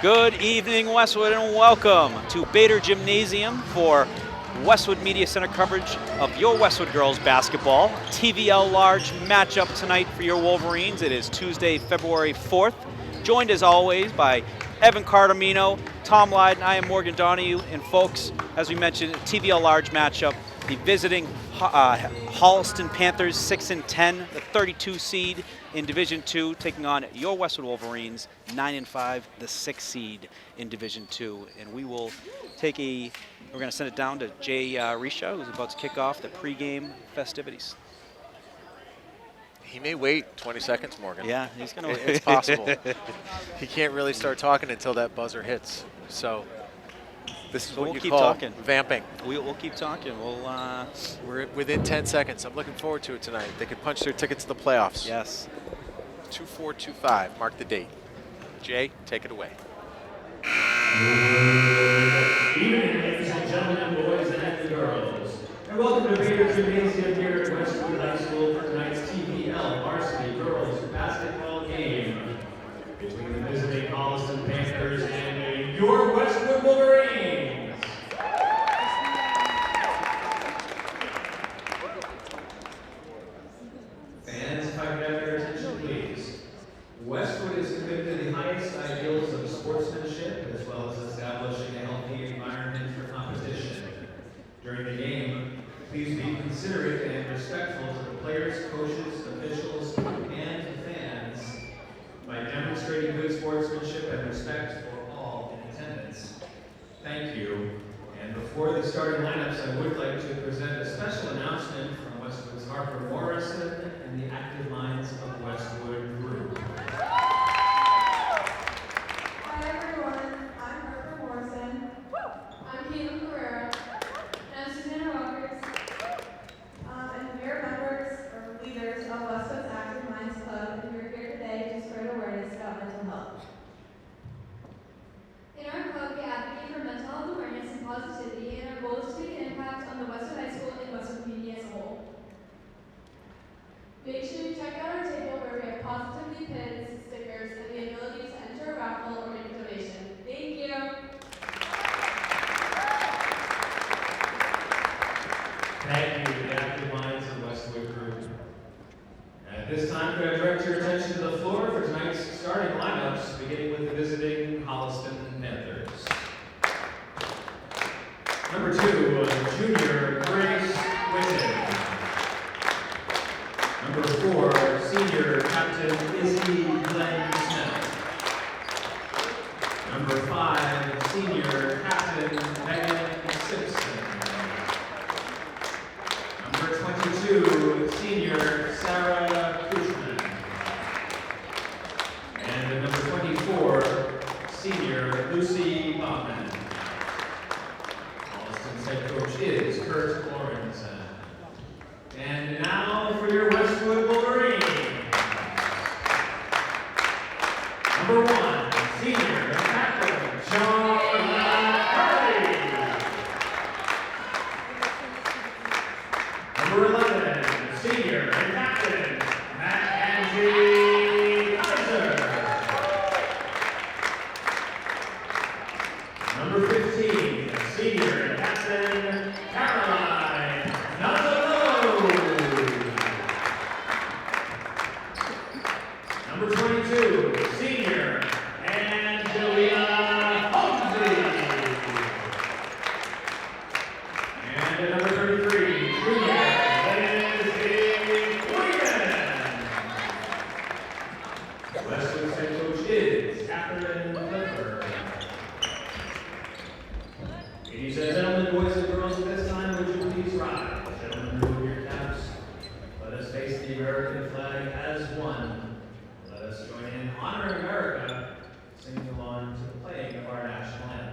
Good evening, Westwood, and welcome to Bader Gymnasium for Westwood Media Center coverage of your Westwood Girls Basketball. TVL Large matchup tonight for your Wolverines. It is Tuesday, February 4th. Joined as always by Evan Cardamino, Tom Lyden, I am Morgan Donahue, and folks, as we mentioned, TVL Large matchup, the visiting Holliston Panthers, 6-10, the 32 seed in Division II, taking on your Westwood Wolverines, 9-5, the 6th seed in Division II. And we will take we're going to send it down to Jay Risha, who's about to kick off the pregame festivities. He may wait 20 seconds, Morgan. Yeah, he's going to. It's possible. He can't really start talking until that buzzer hits. So this is what we'll you keep call talking. Vamping. We'll keep talking. We're within 10 seconds. I'm looking forward to it tonight. They could punch their tickets to the playoffs. Yes. 2425. Mark the date. Jay, take it away. Good evening, ladies and gentlemen, boys and girls, and welcome to Bader Gymnasium here at Westwood High School for tonight's TVL Varsity Girls Basketball game between the visiting Holliston Panthers and your Westwood Wolverines. Fans, if I could have your attention, please. Westwood is committed to the highest ideals of sportsmanship as well as establishing a healthy environment for competition. During the game, please be considerate and respectful to the players, coaches, officials, and fans by demonstrating good sportsmanship and respect for all in attendance. Thank you. And before the starting lineups, I would like to present a special announcement from Westwood's Harper Morrison and the Active Minds of Westwood Group. Hi everyone, I'm Harper Morrison. I'm Caitlin Carrera. And I'm Susanna Rockers. And we are members or leaders of Westwood's Active Minds Club, and we're here today to spread awareness about mental health. In our club, we advocate for mental health awareness and positivity, and our goal is to make an impact on the Westwood High School and Westwood community as a whole. Make sure you check out our table where we have positivity pins, stickers, and the ability to enter a raffle or make a donation. Thank you. Thank you to the Active Minds of Westwood Group. At this time, could I direct your attention to the floor for tonight's starting lineups, beginning with the visiting Holliston Panthers. Number 2, junior Grace Whitten. Number 4, senior captain Izzy Glenn Smith. Number 5, senior captain Megan Simpson. Number 22, senior Sarah Cushman. And number 24, senior Lucy Bachman. Holliston's head coach is Kurt Lorenzen. And now for your Westwood Wolverines. Number 1, senior captain Sean Hurley. Number 11, senior and captain Mackenzie Kaiser. Number 15, senior and captain Caroline Nazaro. Number 22, senior Angelina Holmesy. And number 33, junior Lindsay Williams. Westwood's head coach is Catherine Clifford. Ladies and gentlemen, boys and girls, at this time, would you please rise? Gentlemen, remove your caps. Let us face the American flag as one. Let us join in honoring America, singing along to the playing of our national anthem.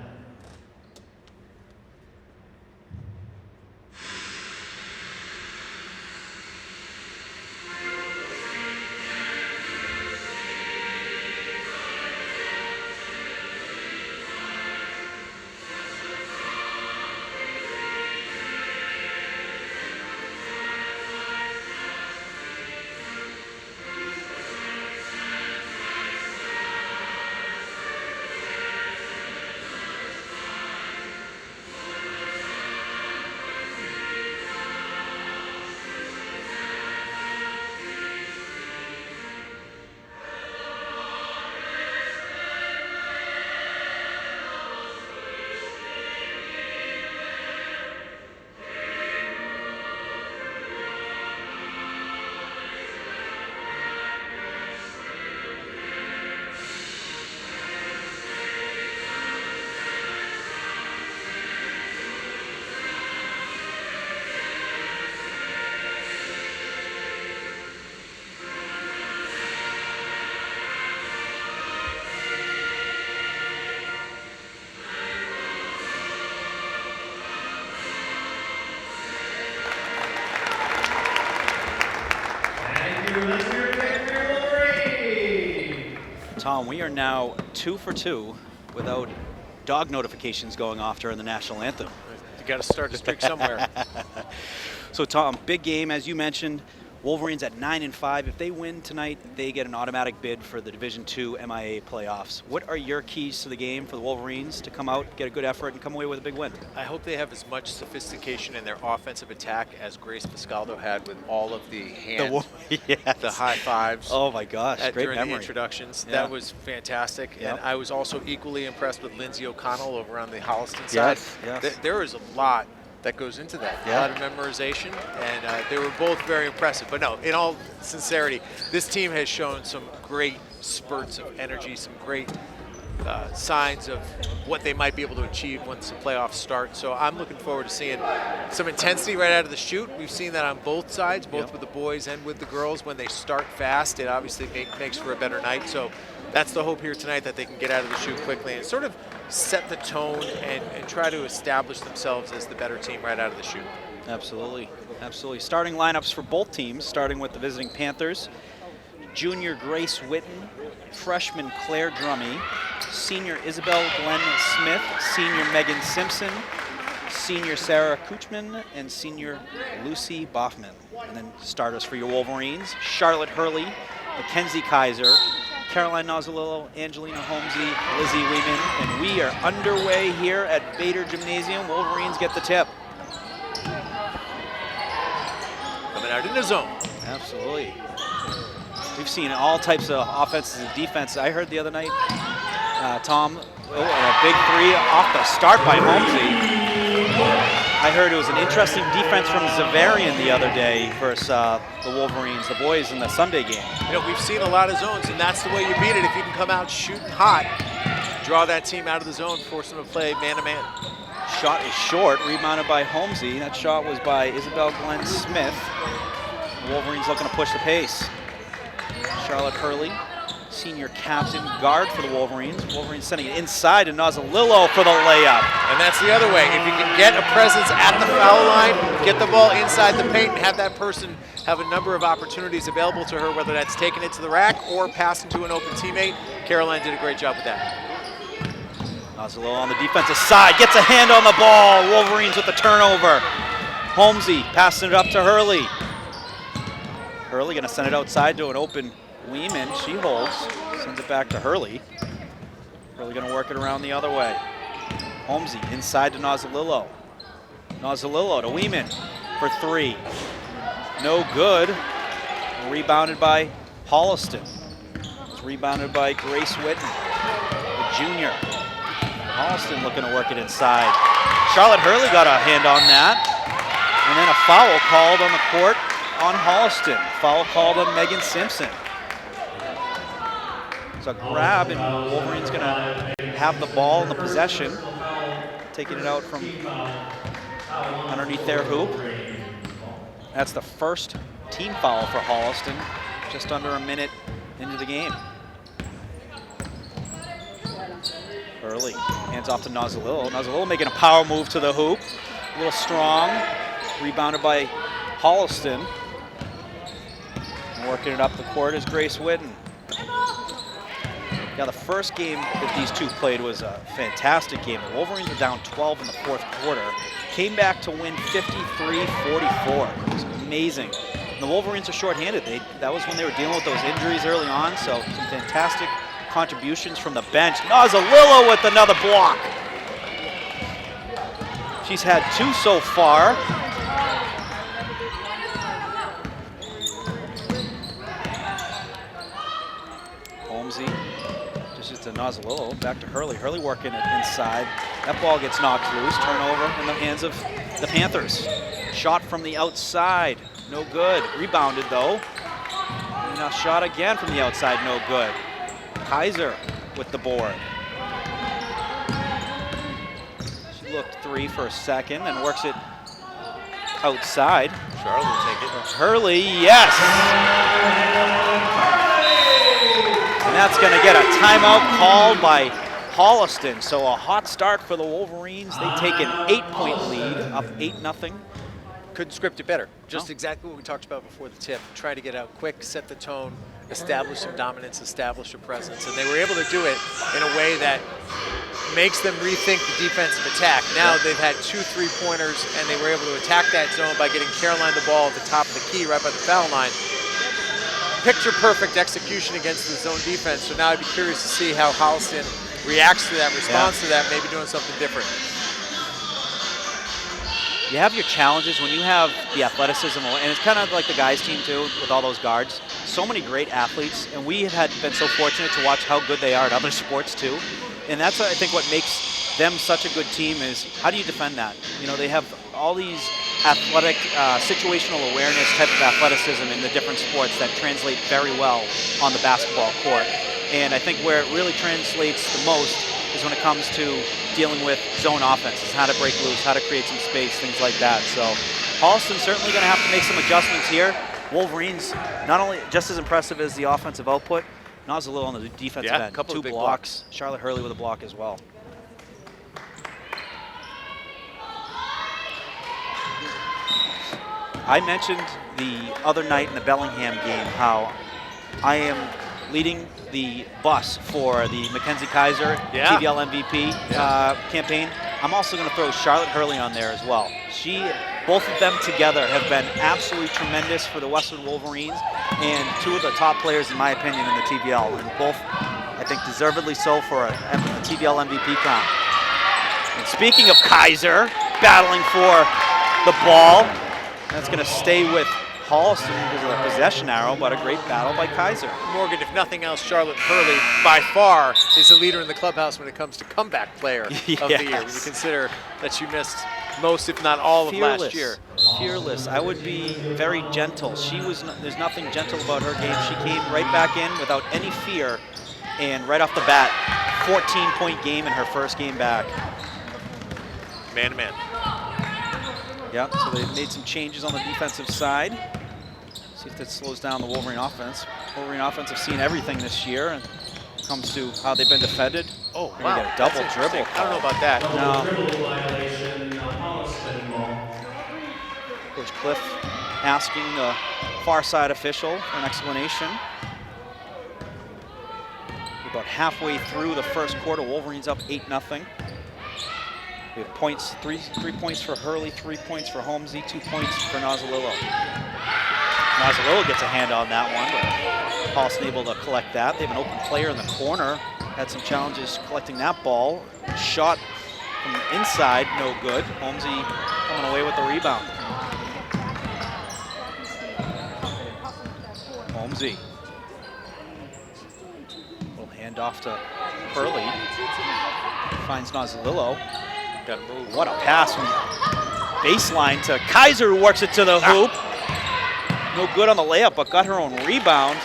Tom, we are now 2 for 2 without dog notifications going off during the national anthem. You got to start the streak somewhere. So Tom, big game, as you mentioned. Wolverines at 9-5. If they win tonight, they get an automatic bid for the Division II MIA playoffs. What are your keys to the game for the Wolverines to come out, get a good effort, and come away with a big win? I hope they have as much sophistication in their offensive attack as Grace Pascaldo had with all of the hand, Yes. the high fives. Oh my gosh, great during memory. the introductions. Yeah. That was fantastic. Yep. And I was also equally impressed with Lindsay O'Connell over on the Holliston Yes, side. yes. There is a lot that goes into that. Yeah. A lot of memorization, and they were both very impressive. But no, in all sincerity, this team has shown some great spurts of energy, some great signs of what they might be able to achieve once the playoffs start. So I'm looking forward to seeing some intensity right out of the chute. We've seen that on both sides, both Yep. with the boys and with the girls. When they start fast, it obviously makes for a better night. So that's the hope here tonight, that they can get out of the chute quickly and sort of set the tone and try to establish themselves as the better team right out of the chute. Absolutely, absolutely. Starting lineups for both teams, starting with the visiting Panthers. Junior Grace Witten, freshman Claire Drummy, senior Isabel Glenn Smith, senior Megan Simpson, senior Sarah Kuchman, and senior Lucy Boffman. And then starters for your Wolverines, Charlotte Hurley, Mackenzie Kaiser, Caroline Nozzolillo, Angelina Holmesy, Lizzie Weeman, and we are underway here at Bader Gymnasium. Wolverines get the tip. Coming out in the zone. Absolutely. We've seen all types of offenses and defenses. I heard the other night, Tom, and a big three off the start by Holmesy. I heard it was an interesting defense from Zavarian the other day versus the Wolverines, the boys in the Sunday game. You know, we've seen a lot of zones, and that's the way you beat it. If you can come out shooting hot, draw that team out of the zone, force them to play man-to-man. Shot is short, rebounded by Holmesy. That shot was by Isabel Glenn Smith. The Wolverines looking to push the pace. Charlotte Hurley, senior captain guard for the Wolverines. Wolverines sending it inside to Nozzolillo for the layup. And that's the other way. If you can get a presence at the foul line, get the ball inside the paint, and have that person have a number of opportunities available to her, whether that's taking it to the rack or passing to an open teammate. Caroline did a great job with that. Nozzolillo on the defensive side, gets a hand on the ball. Wolverines with the turnover. Holmesy passing it up to Hurley. Hurley gonna send it outside to an open Weeman. She holds, sends it back to Hurley. Hurley gonna work it around the other way. Holmesy inside to Nozzolillo. Nozzolillo to Weeman for three. No good. Rebounded by Holliston. It's rebounded by Grace Witten, the junior. Holliston looking to work it inside. Charlotte Hurley got a hand on that. And then a foul called on the court on Holliston. Foul called on Megan Simpson. It's a grab, and Wolverine's gonna have the ball in the possession, taking it out from underneath their hoop. That's the first team foul for Holliston, just under a minute into the game. Early, hands off to Nozzolillo. Nozzolillo making a power move to the hoop. A little strong, rebounded by Holliston. And working it up the court is Grace Witten. Yeah, the first game that these two played was a fantastic game. The Wolverines were down 12 in the fourth quarter. Came back to win 53-44. It was amazing. And the Wolverines are shorthanded. That was when they were dealing with those injuries early on, so some fantastic contributions from the bench. Nozzolillo with another block. She's had two so far. Holmesy dishes to Nozzolillo, back to Hurley. Hurley working it inside. That ball gets knocked loose. Turnover in the hands of the Panthers. Shot from the outside, no good. Rebounded though. And a shot again from the outside, no good. Kaiser with the board. She looked three for a second and works it outside. Charlotte will take it. Hurley, yes! And that's going to get a timeout called by Holliston. So a hot start for the Wolverines. They take an 8-point lead, up 8-0. Couldn't script it better. Just No. exactly what we talked about before the tip. Try to get out quick, set the tone, establish some dominance, establish a presence, and they were able to do it in a way that makes them rethink the defensive attack. Now they've had 2 3-pointers, and they were able to attack that zone by getting Caroline the ball at the top of the key right by the foul line. Picture perfect execution against the zone defense, so now I'd be curious to see how Holliston reacts to that, responds to that, maybe doing something different. You have your challenges when you have the athleticism, and it's kind of like the guys' team too, with all those guards. So many great athletes, and we had been so fortunate to watch how good they are at other sports too. And that's, I think, what makes them such a good team is how do you defend that? You know, they have all these athletic, situational awareness type of athleticism in the different sports that translate very well on the basketball court. And I think where it really translates the most is when it comes to dealing with zone offenses, how to break loose, how to create some space, things like that. So Holliston's certainly going to have to make some adjustments here. Wolverines, not only just as impressive as the offensive output, Nas a little on the defensive end. A couple 2 of big blocks. Charlotte Hurley with a block as well. I mentioned the other night in the Bellingham game how I am leading the bus for the Mackenzie Kaiser TVL MVP campaign. I'm also going to throw Charlotte Hurley on there as well. Both of them together have been absolutely tremendous for the Westwood Wolverines and 2 of the top players, in my opinion, in the TVL, and both, I think, deservedly so for a TVL MVP comp. And speaking of Kaiser, battling for the ball, that's going to stay with Holliston because of the possession arrow, but a great battle by Kaiser. Morgan, if nothing else, Charlotte Hurley, by far, is the leader in the clubhouse when it comes to comeback player of the year. When you consider that she missed most, if not all, of last year. Fearless. I would be very gentle. There's nothing gentle about her game. She came right back in without any fear, and right off the bat, 14-point game in her first game back. Man-to-man. Yep, so they've made some changes on the defensive side. See if that slows down the Wolverine offense. Wolverine offense have seen everything this year, and it comes to how they've been defended. Oh, wow. You get a double dribble. I don't know about that. Double dribble violation, Holliston ball. Coach Cliff asking the far side official for an explanation. We're about halfway through the first quarter. Wolverines up 8-0. We have points, three points for Hurley, 3 points for Holmesy, 2 points for Nozzolillo. Nozzolillo gets a hand on that one, but Holliston able to collect that. They have an open player in the corner. Had some challenges collecting that ball. Shot from inside, no good. Holmesy coming away with the rebound. Holmesy. Little handoff to Hurley. Finds Nozzolillo. Got to move. What a pass from baseline to Kaiser, who works it to the hoop. No good on the layup, but got her own rebound.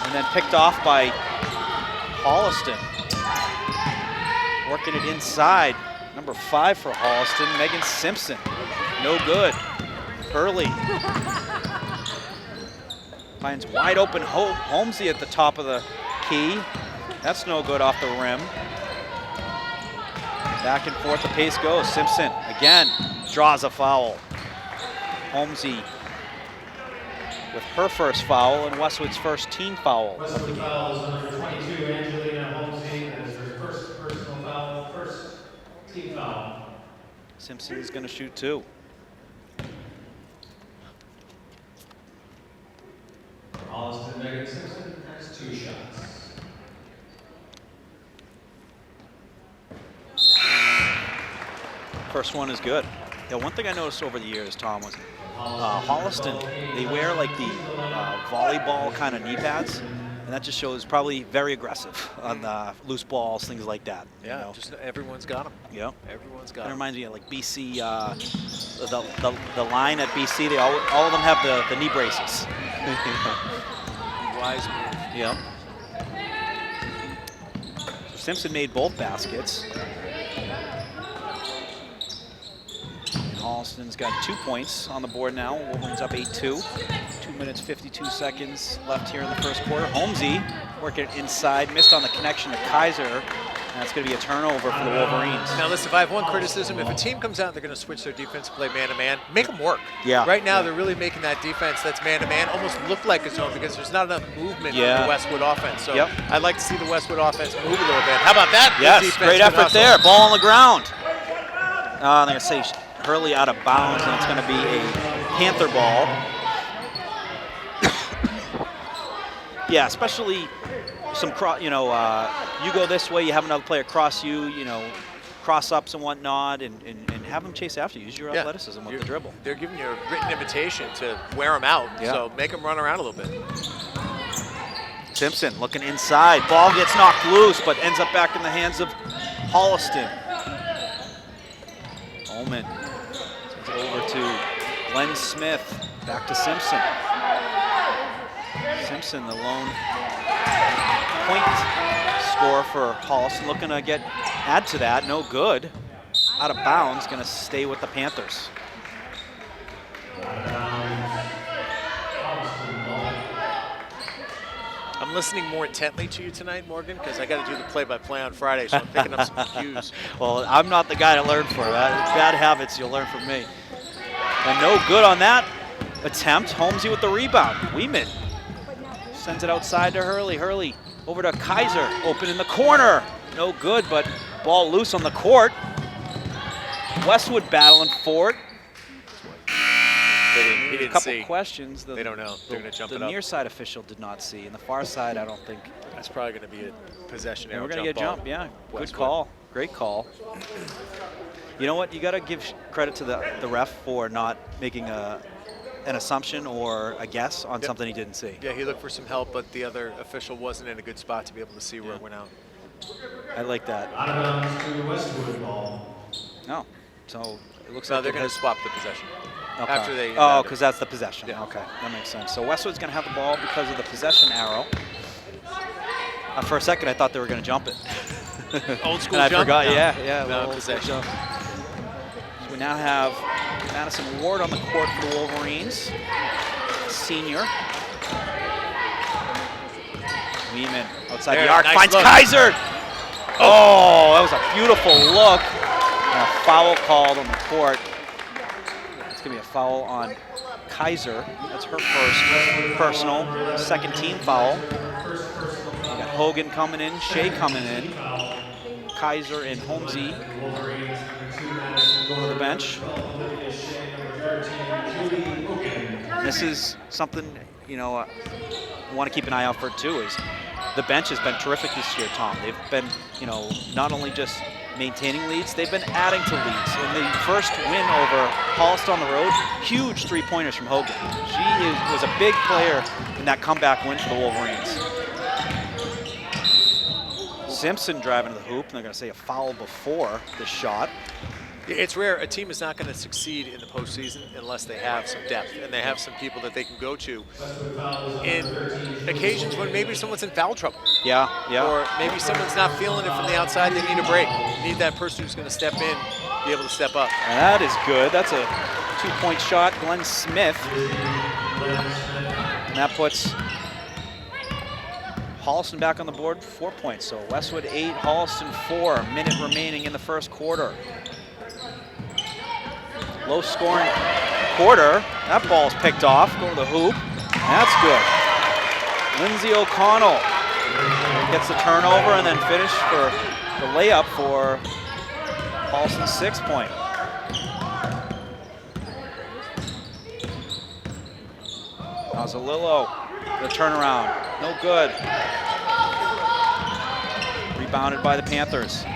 And then picked off by Holliston. Working it inside. Number 5 for Holliston, Megan Simpson. No good. Hurley. Finds wide open Holmesy at the top of the key. That's no good off the rim. Back and forth the pace goes. Simpson again draws a foul. Holmesy with her first foul and Westwood's first team foul. Westwood foul is number 22, Angelina Holmesy. That is her first personal foul, first team foul. Simpson is going to shoot 2. Holliston, Megan Simpson has 2 shots. First one is good. Yeah, one thing I noticed over the years, Tom, was Holliston, they wear like the volleyball kind of knee pads, and that just shows probably very aggressive on loose balls, things like that. Yeah, you know? just everyone's got them. Yeah, Everyone's got it them. reminds me of like BC, the line at BC. They all of them have the knee braces. Wise move. Yeah. So Simpson made both baskets. Holliston's got 2 points on the board now. Wolverines up 8-2. 2 minutes, 52 seconds left here in the first quarter. Holmesy working it inside, missed on the connection to Kaiser, That's going to be a turnover for the Wolverines. Now listen, if I have one criticism, if a team comes out and they're going to switch their defense, play man-to-man, make them work. Yeah. Right now they're really making that defense that's man-to-man almost look like a zone because there's not enough movement in the Westwood offense. So I'd like to see the Westwood offense move a little bit. How about that? Yes, great effort there. Ball on the ground. They're going to say Hurley out of bounds, and it's going to be a Panther ball. Yeah, especially some, you go this way, you have another player cross you, cross-ups and whatnot, and have them chase after you. Use your athleticism with the dribble. They're giving you a written invitation to wear them out, so make them run around a little bit. Simpson looking inside. Ball gets knocked loose, but ends up back in the hands of Holliston. Ullman sends it over to Glenn Smith. Back to Simpson. Simpson, the lone point scorer for Holliston, looking to add to that. No good. Out of bounds, going to stay with the Panthers. I'm listening more intently to you tonight, Morgan, because I got to do the play-by-play on Friday, so I'm picking up some cues. Well, I'm not the guy to learn from. Bad habits you'll learn from me. And no good on that attempt. Holmesy with the rebound. Weeman sends it outside to Hurley. Hurley over to Kaiser. Open in the corner. No good, but ball loose on the court. Westwood battling for it. He didn't couple see. Questions. They don't know. They're going to jump it up. The near side official did not see. And the far side, I don't think. That's probably going to be a possession arrow. We're going to get a jump, yeah. Westwood. Good call. Great call. You know what? You got to give credit to the ref for not making an assumption or a guess on something he didn't see. Yeah, he looked for some help, but the other official wasn't in a good spot to be able to see where it went out. I like that. Out of bounds to Westwood ball. No. So it looks No, like they're going to swap the possession. Okay. After they because that's the possession. Yeah. Okay, that makes sense. So Westwood's going to have the ball because of the possession arrow. For a second, I thought they were going to jump it. Old school and jump? I forgot, No. yeah. No, old possession. Jump. So we now have Madison Ward on the court for the Wolverines. Senior. Weeman outside the arc, nice finds look. Kaiser. Oh, that was a beautiful look. And a foul called on the court. It's going to be a foul on Kaiser. That's her first personal, second team foul. We got Hogan coming in, Shea coming in. Kaiser and Holmesy going to the bench. This is something, I want to keep an eye out for too, is the bench has been terrific this year, Tom. They've been, not only just maintaining leads, they've been adding to leads. In the first win over Holliston on the road, huge three-pointers from Hogan. She was a big player in that comeback win for the Wolverines. Simpson driving to the hoop, and they're going to say a foul before the shot. It's rare. A team is not going to succeed in the postseason unless they have some depth and they have some people that they can go to in occasions when maybe someone's in foul trouble. Yeah. Or maybe someone's not feeling it from the outside. They need a break. You need that person who's going to step in, be able to step up. And that is good. That's a two-point shot. Glenn Smith. And that puts Holliston back on the board, 4 points. So Westwood 8, Holliston 4. Minute remaining in the first quarter. Low scoring quarter. That ball's picked off. Go to the hoop. That's good. Lindsay O'Connell gets the turnover and then finish for the layup for Holliston's 6 point. Mazzalillo, the turnaround. No good. Rebounded by the Panthers.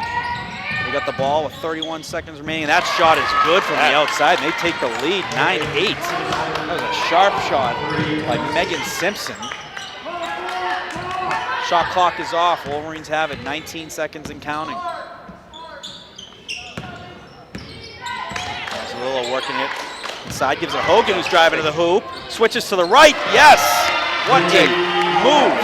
They got the ball with 31 seconds remaining. That shot is good from the outside, and they take the lead, 9-8. That was a sharp shot by Megan Simpson. Shot clock is off. Wolverines have it, 19 seconds and counting. Mazzalillo working it inside, gives it Hogan, who's driving to the hoop. Switches to the right, yes! What a move!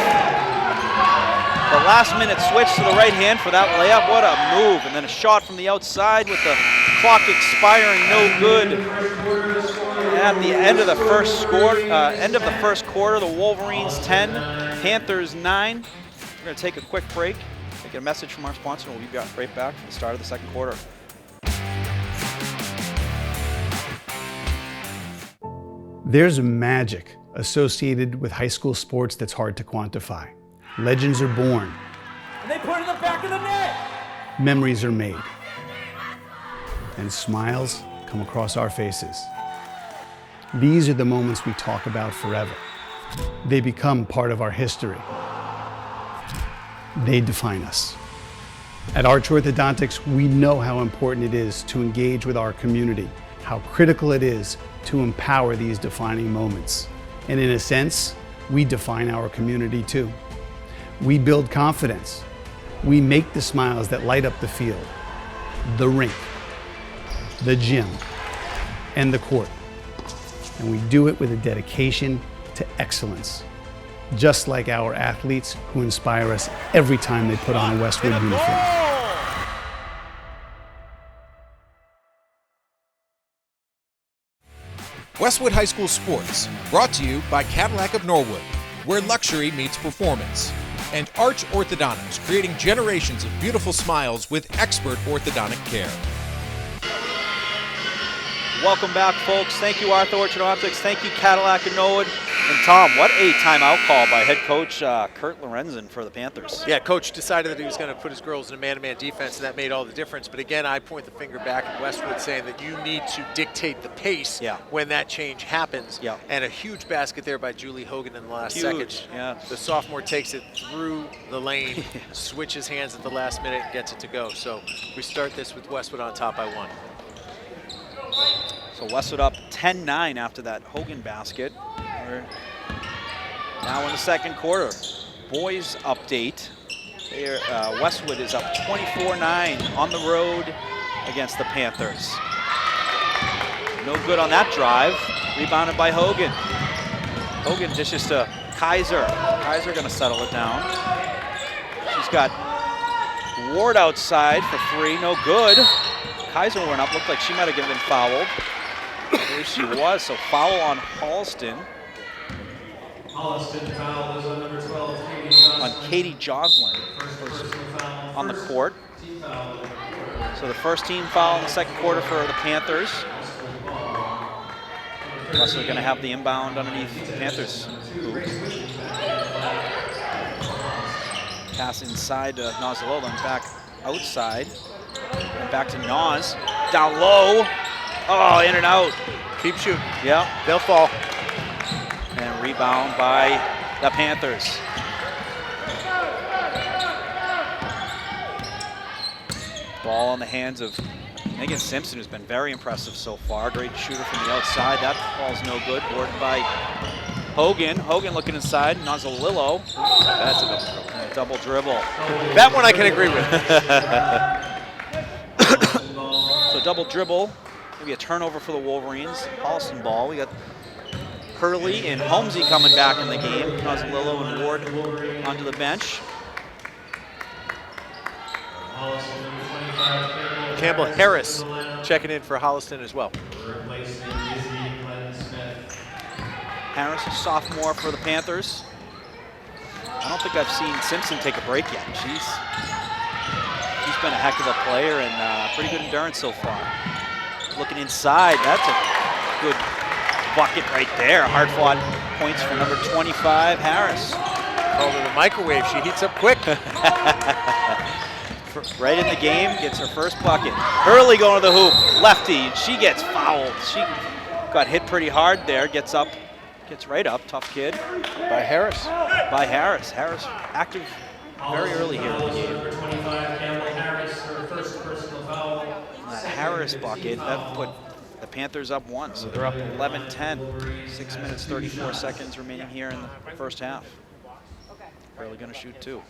The last minute switch to the right hand for that layup, what a move. And then a shot from the outside with the clock expiring, no good. At the end of the first quarter, the Wolverines 10, Panthers 9. We're gonna take a quick break. Get a message from our sponsor, and we'll be right back for the start of the second quarter. There's magic associated with high school sports that's hard to quantify. Legends are born. And they put it in the back of the net. Memories are made. And smiles come across our faces. These are the moments we talk about forever. They become part of our history. They define us. At Arch Orthodontics, we know how important it is to engage with our community, how critical it is to empower these defining moments. And in a sense, we define our community too. We build confidence. We make the smiles that light up the field, the rink, the gym, and the court. And we do it with a dedication to excellence, just like our athletes who inspire us every time they put on a Westwood uniform. Westwood High School Sports, brought to you by Cadillac of Norwood, where luxury meets performance, and Arch Orthodontics, creating generations of beautiful smiles with expert orthodontic care. Welcome back, folks. Thank you, Arch Orthodontics. Thank you, Cadillac of Norwood. And Tom, what a timeout call by head coach Kurt Lorenzen for the Panthers. Yeah, coach decided that he was going to put his girls in a man-to-man defense, and that made all the difference. But again, I point the finger back at Westwood, saying that you need to dictate the pace when that change happens. Yeah. And a huge basket there by Julie Hogan in the last Huge. second. Yeah. The sophomore takes it through the lane, switches hands at the last minute, and gets it to go. So we start this with Westwood on top by 1. So Westwood up 10-9 after that Hogan basket. We're now in the second quarter. Boys update. Westwood is up 24-9 on the road against the Panthers. No good on that drive. Rebounded by Hogan. Hogan dishes to Kaiser. Kaiser gonna settle it down. She's got Ward outside for 3, no good. Kaiser went up, looked like she might have been fouled. There she was, so foul on Holliston. Holliston foul is on number 12, Katie Joslin. On Katie Joslin. First foul On the court. Team foul. So the first team foul in the second quarter for the Panthers. Westwood going to have the inbound underneath the Panthers. Pass inside to Nozzolo, then back outside. And back to Noz. Down low. Oh, in and out. Keep shooting. Yeah. They'll fall. And rebound by the Panthers. Ball in the hands of Megan Simpson, who's been very impressive so far. Great shooter from the outside. That ball's no good. Boarded by Hogan. Hogan looking inside. Nozzolillo. That's a double dribble. Double dribble. That one I can agree with. So double dribble. Maybe a turnover for the Wolverines. Holliston ball. We got Hurley and Holmesy coming back in the game. Nozzolillo and Ward onto the bench. Campbell Harris checking in for Holliston as well. Harris, a sophomore for the Panthers. I don't think I've seen Simpson take a break yet. She's been a heck of a player and pretty good endurance so far. Looking inside, that's a good bucket right there. Hard-fought points for number 25, Harris. Called her the microwave. She heats up quick. Right in the game, gets her first bucket. Hurley going to the hoop, lefty, she gets fouled. She got hit pretty hard there, gets right up, tough kid. By Harris. By Harris. Harris active very early here in the game. Number 25, Campbell Harris, her first personal foul. That Harris bucket, that put the Panthers up 1, so they're up 11-10. 6 minutes, 34 seconds remaining here in the first half. Hurley going to shoot 2.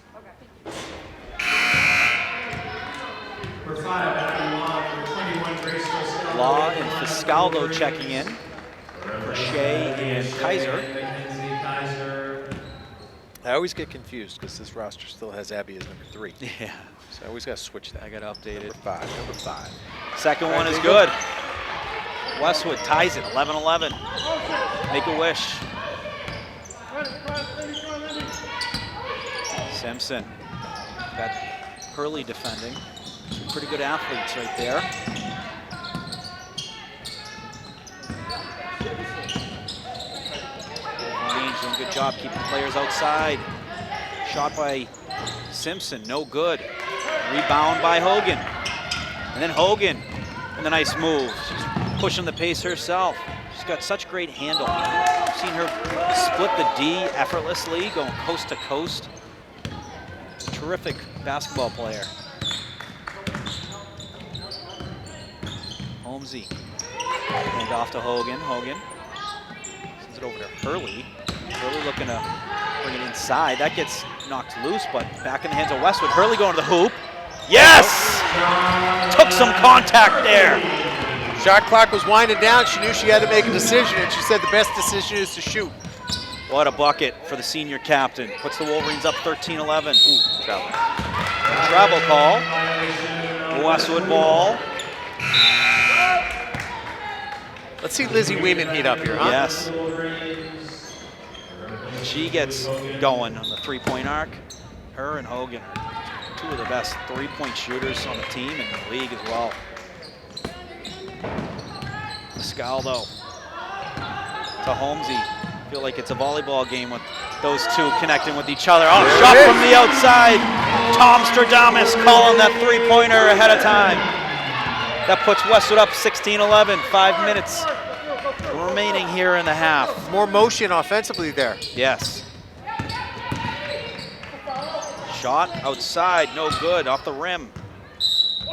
For 5, Matthew Law. For 21, Grace Fiscaldo. Law and Fiscaldo checking in for Shea and Kaiser. I always get confused because this roster still has Abby as number 3. Yeah. So I always got to switch that. I got to update it. Number 5. Second one is good. Westwood ties it, 11-11. Make a wish. Simpson got Hurley defending. Some pretty good athletes right there. Wolverines doing a good job keeping players outside. Shot by Simpson, no good. Rebound by Hogan. And then Hogan, and a nice move. She's pushing the pace herself. She's got such great handle. I've seen her split the D effortlessly, going coast to coast. Terrific basketball player. Holmesy. Hand off to Hogan. Hogan sends it over to Hurley. Hurley looking to bring it inside. That gets knocked loose, but back in the hands of Westwood. Hurley going to the hoop. Yes! Took some contact there. Shot clock was winding down. She knew she had to make a decision, and she said the best decision is to shoot. What a bucket for the senior captain. Puts the Wolverines up 13-11. Ooh, travel. Travel call. Westwood ball. Let's see Lizzie Weeman heat up here, huh? Yes. She gets going on the three-point arc. Her and Hogan are two of the best three-point shooters on the team and the league as well. Pascaldo to Holmesy. Feel like it's a volleyball game with those two connecting with each other. Oh, shot from the outside. Tom Stradamus calling that three-pointer ahead of time. That puts Westwood up 16-11. 5 minutes remaining here in the half. More motion offensively there. Yes. Shot outside, no good, off the rim.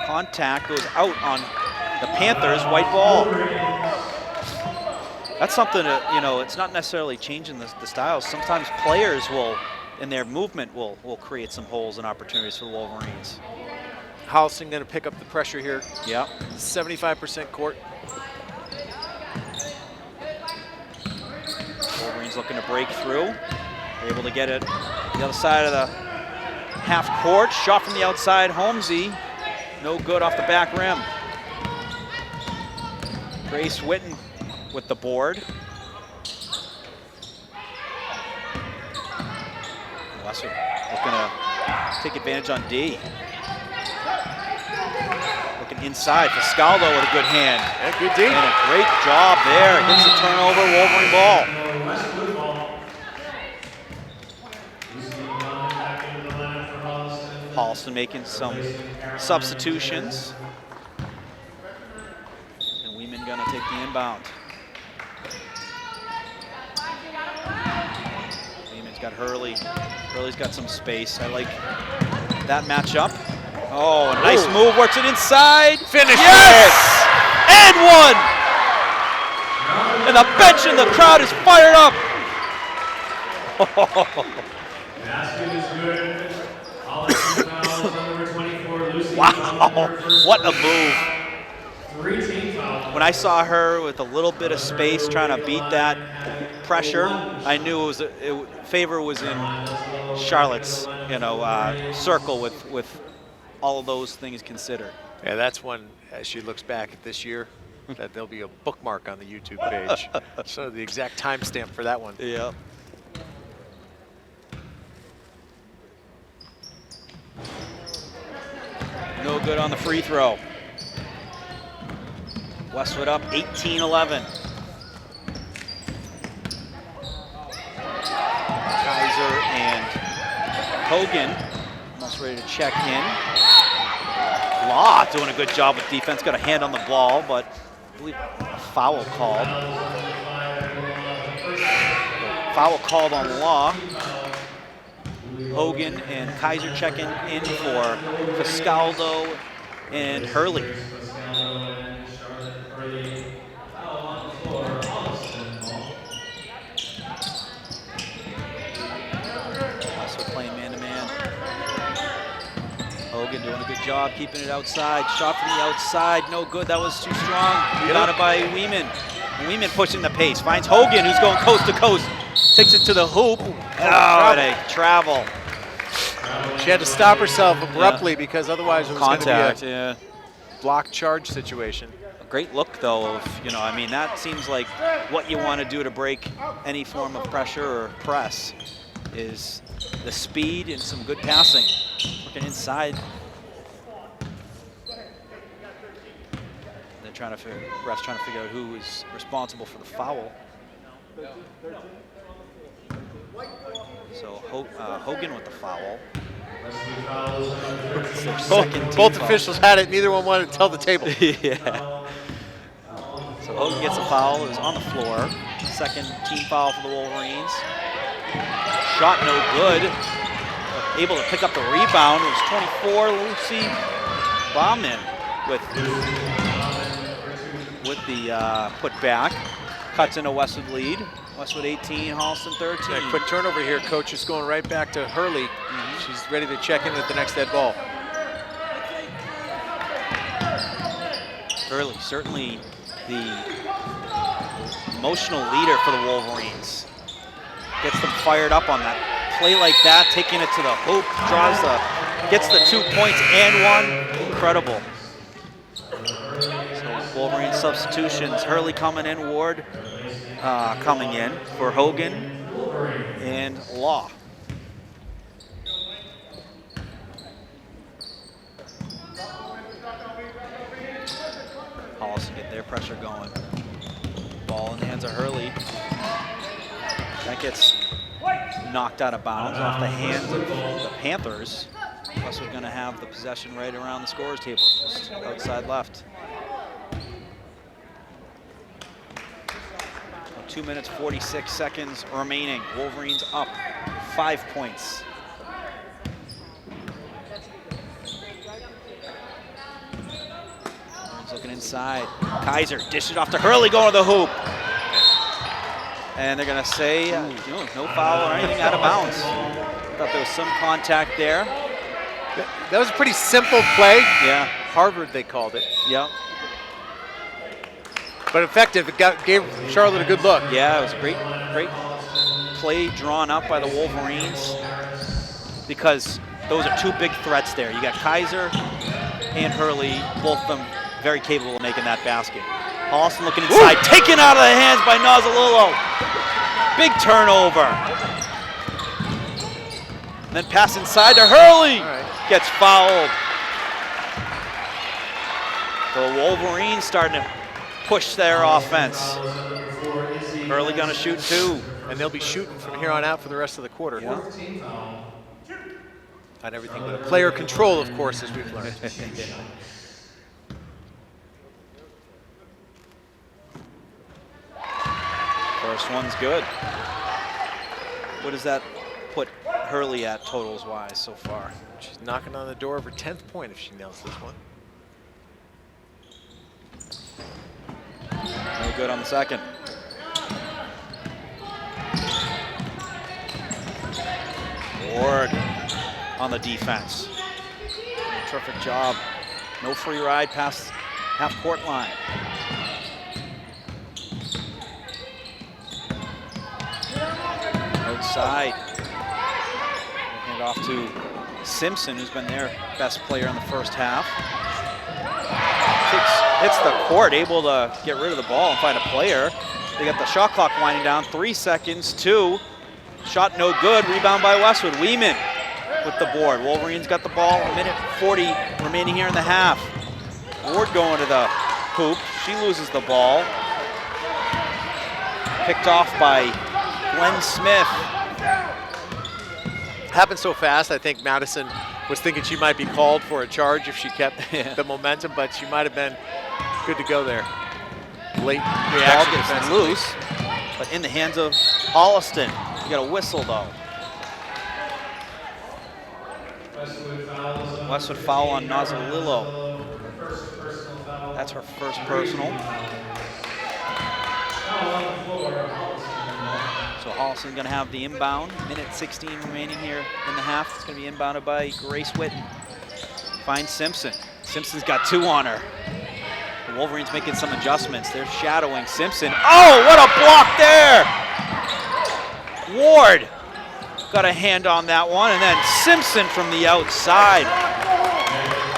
Contact goes out on the Panthers, white ball. That's something that, you know, it's not necessarily changing the styles. Sometimes players will, in their movement, will create some holes and opportunities for the Wolverines. Holliston going to pick up the pressure here. Yeah. 75% court. Wolverines looking to break through. They're able to get it the other side of the half court. Shot from the outside, Holmesy. No good off the back rim. Grace Witten with the board. Westwood looking to take advantage on D. Looking inside, Pascaldo with a good hand. Yeah, good D. And a great job there. Gets the turnover, Wolverine ball. Holliston making some substitutions. And Weeman gonna take the inbound. Weeman's got Hurley. Hurley's got some space. I like that matchup. Oh, a nice move, works it inside. Finish yes! And one! And the bench and the crowd is fired up. Basket is good. Holliston fouls on number 24, Lucy. Wow, what a move. 3 team fouls. When I saw her with a little bit of space trying to beat that pressure, I knew favor was in Charlotte's, circle with all of those things considered. Yeah, that's one, as she looks back at this year, that there'll be a bookmark on the YouTube page. So the exact timestamp for that one. Yeah. No good on the free throw. Westwood up 18-11. Kaiser and Hogan almost ready to check in. Law doing a good job with defense. Got a hand on the ball, but I believe a foul called. Foul called on Law. Hogan and Kaiser checking in for Pascaldo and Hurley. Also playing man-to-man. Hogan doing a good job keeping it outside. Shot from the outside, no good. That was too strong. Rebounded by Weeman. Weeman pushing the pace. Finds Hogan, who's going coast to coast. Takes it to the hoop. Oh, and a travel. She had to stop herself abruptly because otherwise it was going Contact, to be a block charge situation. A great look, though, of, that seems like what you want to do to break any form of pressure or press is the speed and some good passing. Working inside refs trying to figure out who is responsible for the foul. So Hogan with the foul. Both officials had it. Neither one wanted to tell the table. Yeah. So Hogan gets a foul. It was on the floor. Second team foul for the Wolverines. Shot no good. Able to pick up the rebound. It was 24. Lucy Bauman with the put back. Cuts into Westwood lead. Westwood 18, Holliston 13. Yeah, quick turnover here. Coach is going right back to Hurley. She's ready to check in with the next dead ball. Hurley, certainly the emotional leader for the Wolverines. Gets them fired up on that play like that, taking it to the hoop, gets the 2 points and one. Incredible. So Wolverines substitutions. Hurley coming in, Ward coming in for Hogan and Law. Holliston get their pressure going. Ball in the hands of Hurley. That gets knocked out of bounds off the hands of the Panthers. Westwood going to have the possession right around the scorer's table, just outside left. 2 minutes, 46 seconds remaining. Wolverines up 5 points. Looking inside. Kaiser dishes it off to Hurley, going to the hoop. And they're going to say no foul or anything out of bounds. Thought there was some contact there. That was a pretty simple play. Yeah. Harvard, they called it. Yep. But effective. It gave Charlotte a good look. Yeah, it was a great play drawn up by the Wolverines, because those are two big threats there. You got Kaiser and Hurley, both of them very capable of making that basket. Holliston looking inside, taken out of the hands by Nozzolillo. Big turnover. And then pass inside to Hurley. Gets fouled. The Wolverines starting to push their offense. Hurley gonna shoot two. And they'll be shooting from here on out for the rest of the quarter. Yeah. Not everything but a player control, of course, as we've learned. First one's good. What does that put Hurley at totals-wise so far? She's knocking on the door of her 10th point if she nails this one. No good on the second. Ward on the defense. Terrific job. No free ride past half-court line. Outside. Hand off to Simpson, who's been their best player in the first half. Hits the court, able to get rid of the ball and find a player. They got the shot clock winding down. 3 seconds, 2. Shot no good. Rebound by Westwood. Weeman with the board. Wolverines got the ball. 1:40 remaining here in the half. Ward going to the hoop. She loses the ball. Picked off by Glenn Smith. Happened so fast, I think Madison was thinking she might be called for a charge if she kept the momentum, but she might have been good to go there. Late reaction. Ball gets loose, but in the hands of Holliston. You got a whistle though. Westwood foul on Nozzolillo. That's her first personal. So Holliston going to have the inbound. 1:16 remaining here in the half. It's going to be inbounded by Grace Witten. Finds Simpson. Simpson's got 2 on her. The Wolverines making some adjustments. They're shadowing Simpson. Oh, what a block there! Ward got a hand on that one, and then Simpson from the outside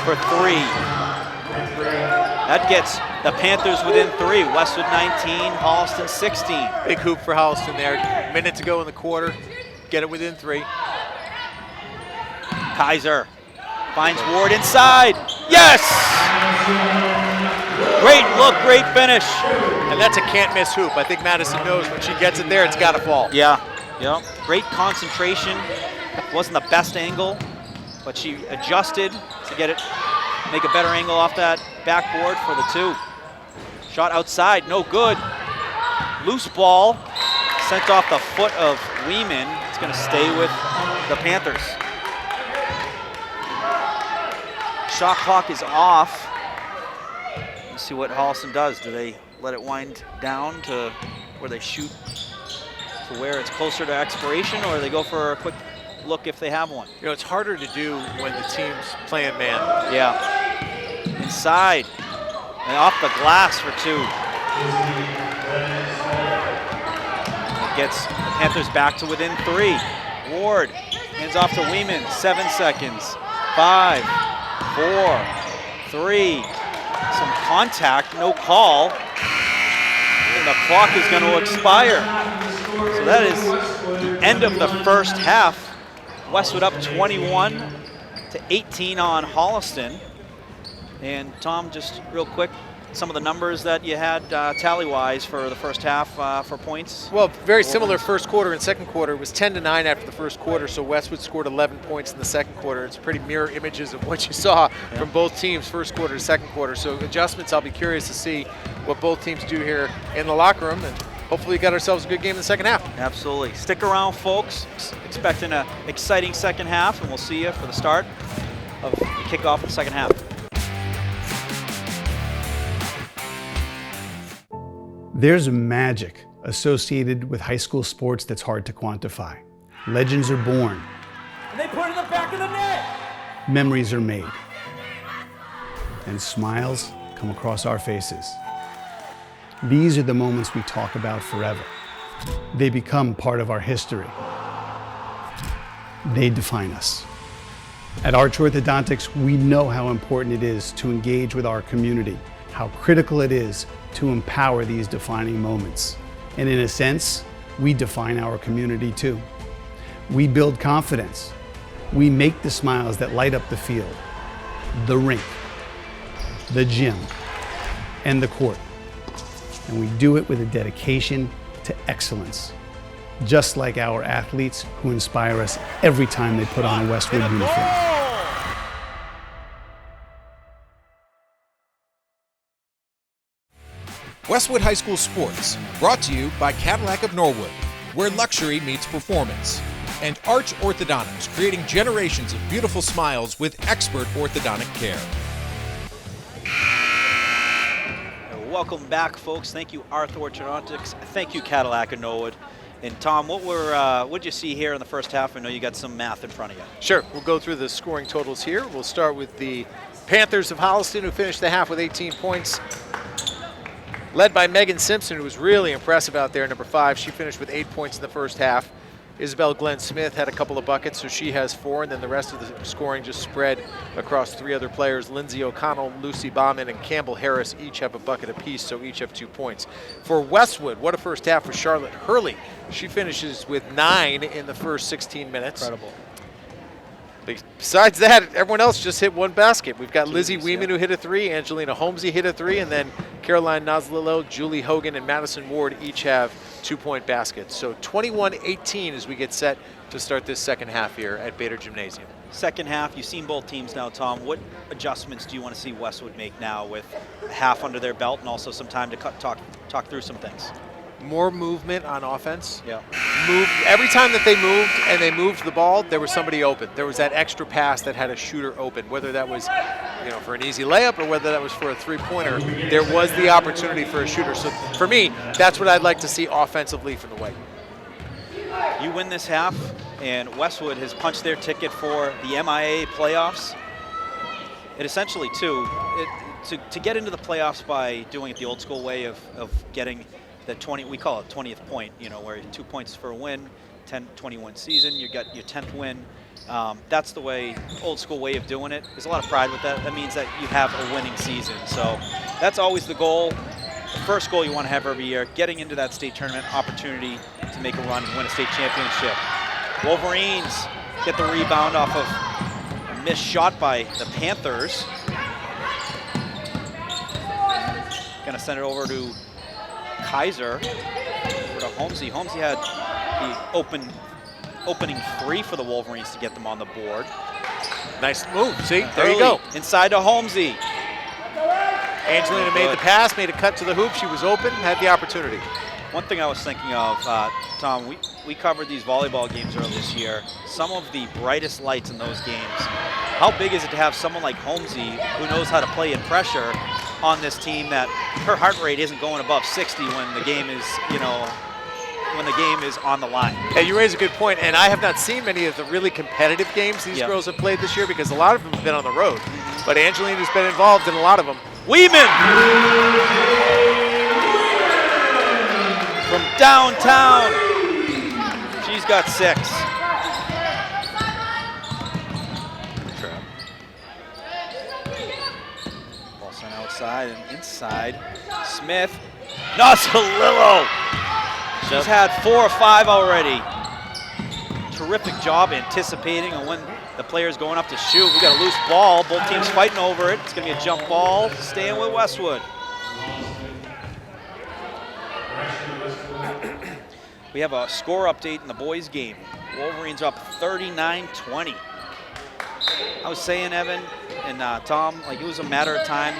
for 3. That gets the Panthers within 3. Westwood 19, Holliston 16. Big hoop for Holliston there. Minute to go in the quarter. Get it within 3. Kaiser finds Ward inside. Yes! Great look, great finish. And that's a can't-miss hoop. I think Madison knows when she gets it there, it's got to fall. Yeah. Great concentration. Wasn't the best angle, but she adjusted to get it, make a better angle off that backboard for the two. Shot outside, no good. Loose ball, sent off the foot of Weeman. It's going to stay with the Panthers. Shot clock is off. Let's see what Holliston does. Do they let it wind down to where they shoot to where it's closer to expiration, or they go for a quick look if they have one? You know, it's harder to do when the team's playing man. Yeah. Inside. And off the glass for two. It gets the Panthers back to within 3. Ward hands off to Weeman. 7 seconds. 5, 4, 3. Some contact, no call. And the clock is going to expire. So that is the end of the first half. Westwood up 21-18 on Holliston. And Tom, just real quick, some of the numbers that you had tally-wise for the first half for points? Well, very similar first quarter and second quarter. It was 10-9 after the first quarter, so Westwood scored 11 points in the second quarter. It's pretty mirror images of what you saw from both teams first quarter to second quarter. So adjustments, I'll be curious to see what both teams do here in the locker room, and hopefully we got ourselves a good game in the second half. Absolutely. Stick around, folks. Expecting an exciting second half, and we'll see you for the start of the kickoff of the second half. There's magic associated with high school sports that's hard to quantify. Legends are born. And they put it in the back of the net. Memories are made. And smiles come across our faces. These are the moments we talk about forever. They become part of our history. They define us. At Arch Orthodontics, we know how important it is to engage with our community, how critical it is to empower these defining moments. And in a sense, we define our community too. We build confidence. We make the smiles that light up the field, the rink, the gym, and the court. And we do it with a dedication to excellence, just like our athletes who inspire us every time they put on a Westwood uniform. Westwood High School Sports, brought to you by Cadillac of Norwood, where luxury meets performance, and Arch Orthodontics, creating generations of beautiful smiles with expert orthodontic care. Welcome back, folks. Thank you, Arch Orthodontics. Thank you, Cadillac of Norwood. And Tom, what did you see here in the first half? I know you got some math in front of you. Sure, we'll go through the scoring totals here. We'll start with the Panthers of Holliston, who finished the half with 18 points. Led by Megan Simpson, who was really impressive out there, number 5. She finished with 8 points in the first half. Isabel Glenn Smith had a couple of buckets, so she has 4, and then the rest of the scoring just spread across 3 other players. Lindsay O'Connell, Lucy Bauman, and Campbell Harris each have a bucket apiece, so each have 2 points. For Westwood, what a first half for Charlotte Hurley. She finishes with 9 in the first 16 minutes. Incredible. Besides that, everyone else just hit 1 basket. We've got Lizzie Weeman, who hit a 3, Angelina Holmesy hit a 3, and then Caroline Noslilo, Julie Hogan, and Madison Ward each have 2-point baskets. So 21-18 as we get set to start this second half here at Bader Gymnasium. Second half, you've seen both teams now, Tom. What adjustments do you want to see Westwood make now with a half under their belt and also some time to talk through some things? More movement on offense. Yeah. Every time that they moved and they moved the ball, there was somebody open. There was that extra pass that had a shooter open, whether that was, for an easy layup or whether that was for a three-pointer. There was the opportunity for a shooter. So for me, that's what I'd like to see offensively from the White. You win this half, and Westwood has punched their ticket for the MIA playoffs. It essentially, too, to get into the playoffs by doing it the old school way of getting the 20, we call it 20th point, where 2 points for a win, 21 season, you got your 10th win. That's the old school way of doing it. There's a lot of pride with that. That means that you have a winning season. So that's always the goal. The first goal you want to have every year, getting into that state tournament opportunity to make a run and win a state championship. Wolverines get the rebound off of a missed shot by the Panthers. Gonna send it over to Kaiser, over to Holmesy. Holmesy had the opening three for the Wolverines to get them on the board. Nice move, see? There you go. Inside to Holmesy. Angelina made the pass, made a cut to the hoop. She was open, had the opportunity. One thing I was thinking of, Tom, we covered these volleyball games earlier this year. Some of the brightest lights in those games. How big is it to have someone like Holmesy, who knows how to play in pressure, on this team, that her heart rate isn't going above 60 when the game is, when the game is on the line? Yeah, you raise a good point, and I have not seen many of the really competitive games these girls have played this year because a lot of them have been on the road. But Angelina's been involved in a lot of them. Weeman from downtown. She's got 6. Ball sent outside and inside. Smith. Nozzolillo. She's had 4 or 5 already. Terrific job anticipating, and when the player's going up to shoot, we got a loose ball. Both teams fighting over it. It's going to be a jump ball. Staying with Westwood. We have a score update in the boys' game. Wolverines up 39-20. I was saying, Evan and Tom, like, it was a matter of time.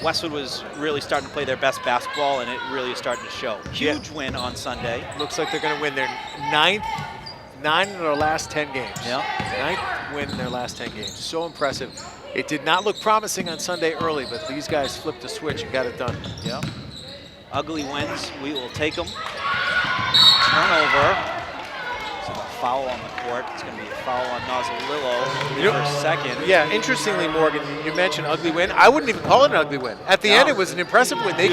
Westwood was really starting to play their best basketball, and it really is starting to show. Huge win on Sunday. Looks like they're going to win their 9 in their last 10 games. Yeah. 9th win in their last 10 games. So impressive. It did not look promising on Sunday early, but these guys flipped a switch and got it done. Yeah. Ugly wins. We will take them. Turnover. So a foul on the court. It's going to be a foul on Nozzolillo for second. Yeah, interestingly, Morgan, you mentioned ugly win. I wouldn't even call it an ugly win. At the end, it was an impressive win. They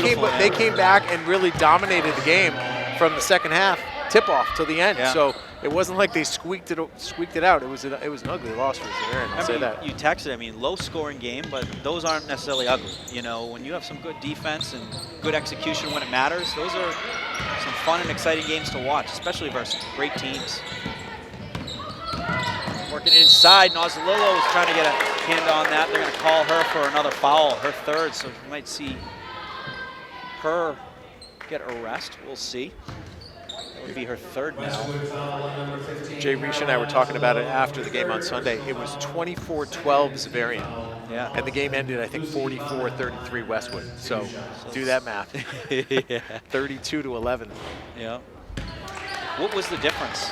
came back and really dominated the game from the second half tip-off till the end. Yeah. So it wasn't like they squeaked it out. It was an ugly loss for Zverin. I'd say that. You texted, low-scoring game, but those aren't necessarily ugly. When you have some good defense and good execution when it matters, those are some fun and exciting games to watch, especially versus great teams. Working it inside, Nozzolillo is trying to get a hand on that. They're going to call her for another foul, her third, so you might see her get a rest. We'll see. That would be her third now. Jay Reish and I were talking about it after the game on Sunday. It was 24-12 Xaverian. Yeah. And the game ended, I think, 44-33 Westwood. So do that math. Yeah. 32-11. Yeah. What was the difference?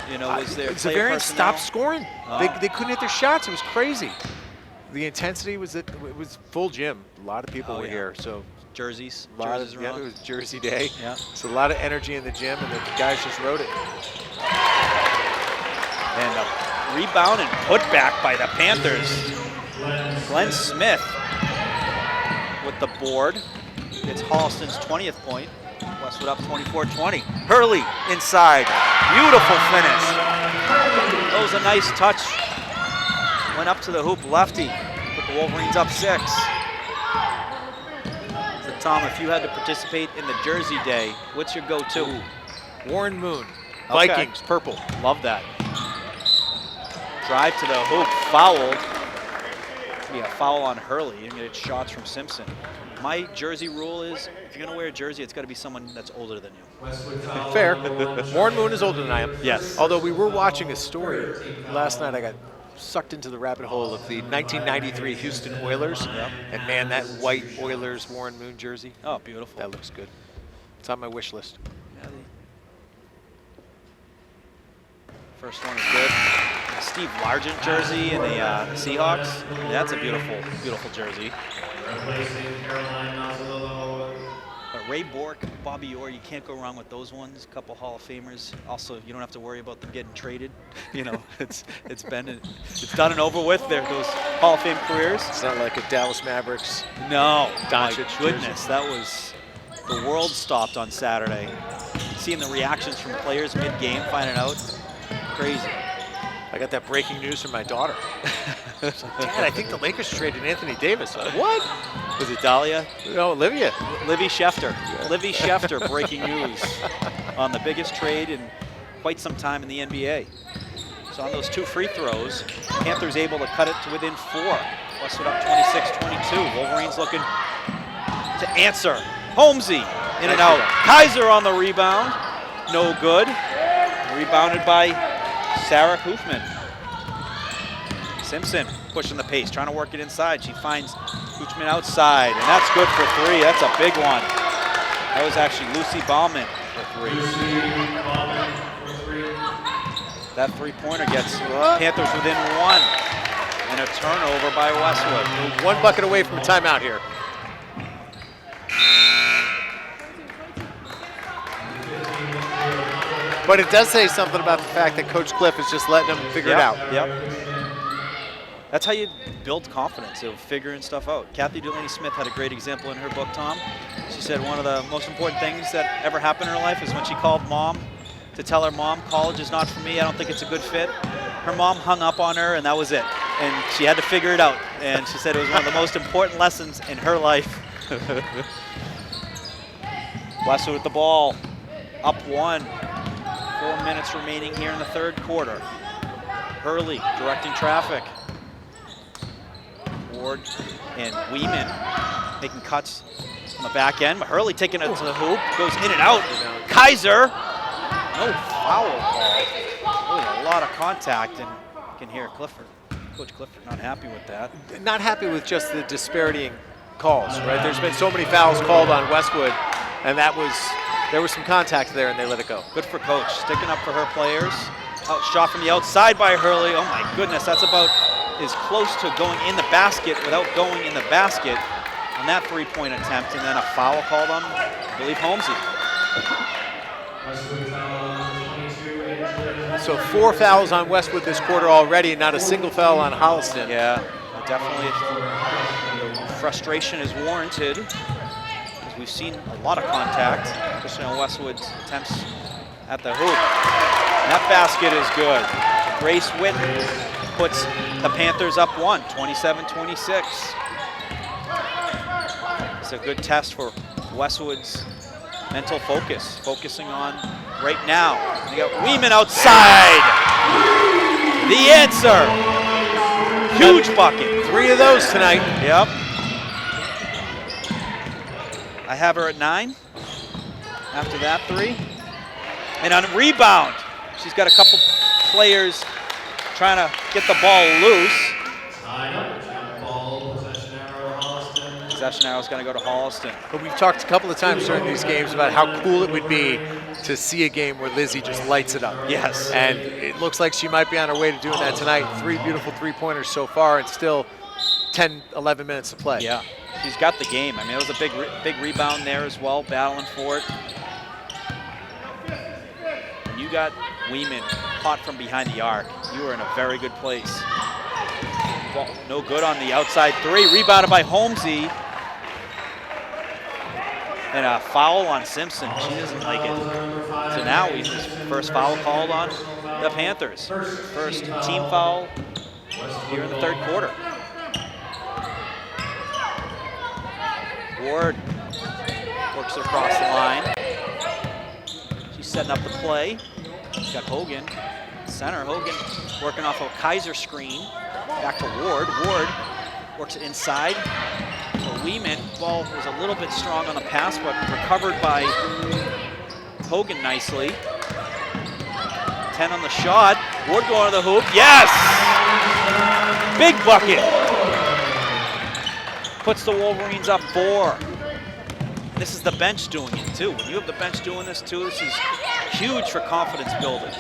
Was there Xaverian stopped scoring. They couldn't hit their shots. It was crazy. The intensity was it was full gym. A lot of people were here. So jerseys. It was Jersey Day. Yeah. So a lot of energy in the gym, and the guys just rode it. And a rebound and put back by the Panthers. Glenn Smith with the board. It's Holliston's 20th point. Westwood up 24-20. Hurley inside. Beautiful finish. That was a nice touch. Went up to the hoop, lefty. Put the Wolverines up 6. So Tom, if you had to participate in the Jersey Day, what's your go-to? Warren Moon. Okay. Vikings, purple. Love that. Drive to the hoop, fouled. Yeah, foul on Hurley. You're gonna get shots from Simpson. My Jersey rule is, if you're gonna wear a jersey, it's gotta be someone that's older than you. Fair. Warren Moon is older than I am. Yes. Although we were watching a story last night, I got sucked into the rabbit hole of the 1993 Houston Oilers. Yep. And man, that white Oilers Warren Moon jersey. Oh, beautiful. That looks good. It's on my wish list. Yeah, first one is good. Steve Largent jersey in the Seahawks. That's a beautiful, beautiful jersey. But Ray Bork, Bobby Orr, you can't go wrong with those ones. A couple Hall of Famers. Also, you don't have to worry about them getting traded. It's done and over with. Those Hall of Fame careers. It's not like a Dallas Mavericks. No, Doncic my goodness, that was, the world stopped on Saturday. Seeing the reactions from players mid-game, finding out, crazy. I got that breaking news from my daughter. She's like, Dad, I think the Lakers traded Anthony Davis. Like, what? Was it Dahlia? No, Olivia. Livy Schefter. Livy Schefter, breaking news on the biggest trade in quite some time in the NBA. So on those 2 free throws, Panthers able to cut it to within 4. Westwood up 26-22. Wolverines looking to answer. Holmesy in and out. Kaiser on the rebound. No good. Rebounded by Sarah Hoofman. Simpson pushing the pace, trying to work it inside. She finds Hoofman outside, and that's good for three. That's a big one. That was actually Lucy Bauman for three. That three-pointer gets Panthers within one. And a turnover by Westwood. One bucket away from a timeout here. But it does say something about the fact that Coach Cliff is just letting them figure it out. Yep. That's how you build confidence, of figuring stuff out. Kathy Delaney-Smith had a great example in her book, Tom. She said one of the most important things that ever happened in her life is when she called mom to tell her mom, college is not for me, I don't think it's a good fit. Her mom hung up on her, and that was it. And she had to figure it out. And she said it was one of the most important lessons in her life. Westwood with the ball, up one. 4 minutes remaining here in the third quarter. Hurley directing traffic. Ward and Weeman making cuts on the back end. Hurley taking it to the hoop, goes in and out. Kaiser, no foul call. Really a lot of contact, and you can hear Clifford. Coach Clifford not happy with that. Not happy with just the disparity in calls, right? There's been so many fouls called on Westwood, and there was some contact there, and they let it go. Good for Coach, sticking up for her players. Shot from the outside by Hurley. Oh my goodness, that's about as close to going in the basket without going in the basket on that three-point attempt, and then a foul called on, I believe, Holmesy. So 4 fouls on Westwood this quarter already, not a single foul on Holliston. Yeah, definitely frustration is warranted, because we've seen a lot of contact, especially on Westwood's attempts at the hoop. That basket is good. Grace Witt puts the Panthers up one, 27-26. It's a good test for Westwood's mental focus, focusing on right now. They got Weeman outside. The answer. Huge bucket. 3 of those tonight. Yep. I have her at 9. After that 3. And on rebound, she's got a couple players trying to get the ball loose. Possession arrow is going to go to Holliston. But we've talked a couple of times during these games about how cool it would be to see a game where Lizzie just lights it up. Yes. And it looks like she might be on her way to doing that tonight. 3 beautiful three-pointers so far, and still 10, 11 minutes to play. Yeah, she's got the game. I mean, it was a big rebound there as well, battling for it. When you got Weeman caught from behind the arc, you were in a very good place. Ball, no good on the outside 3, rebounded by Holmesy. And a foul on Simpson. She doesn't like it. So now he's his first foul called on the Panthers. First team foul here in the third quarter. Ward works it across the line. She's setting up the play. She's got Hogan, center. Hogan working off a Kaiser screen. Back to Ward. Ward works it inside. Weeman, ball was a little bit strong on the pass, but recovered by Hogan nicely. 10 on the shot. Ward going to the hoop. Yes! Big bucket. Puts the Wolverines up 4. This is the bench doing it too. When you have the bench doing this too, this is huge for confidence building.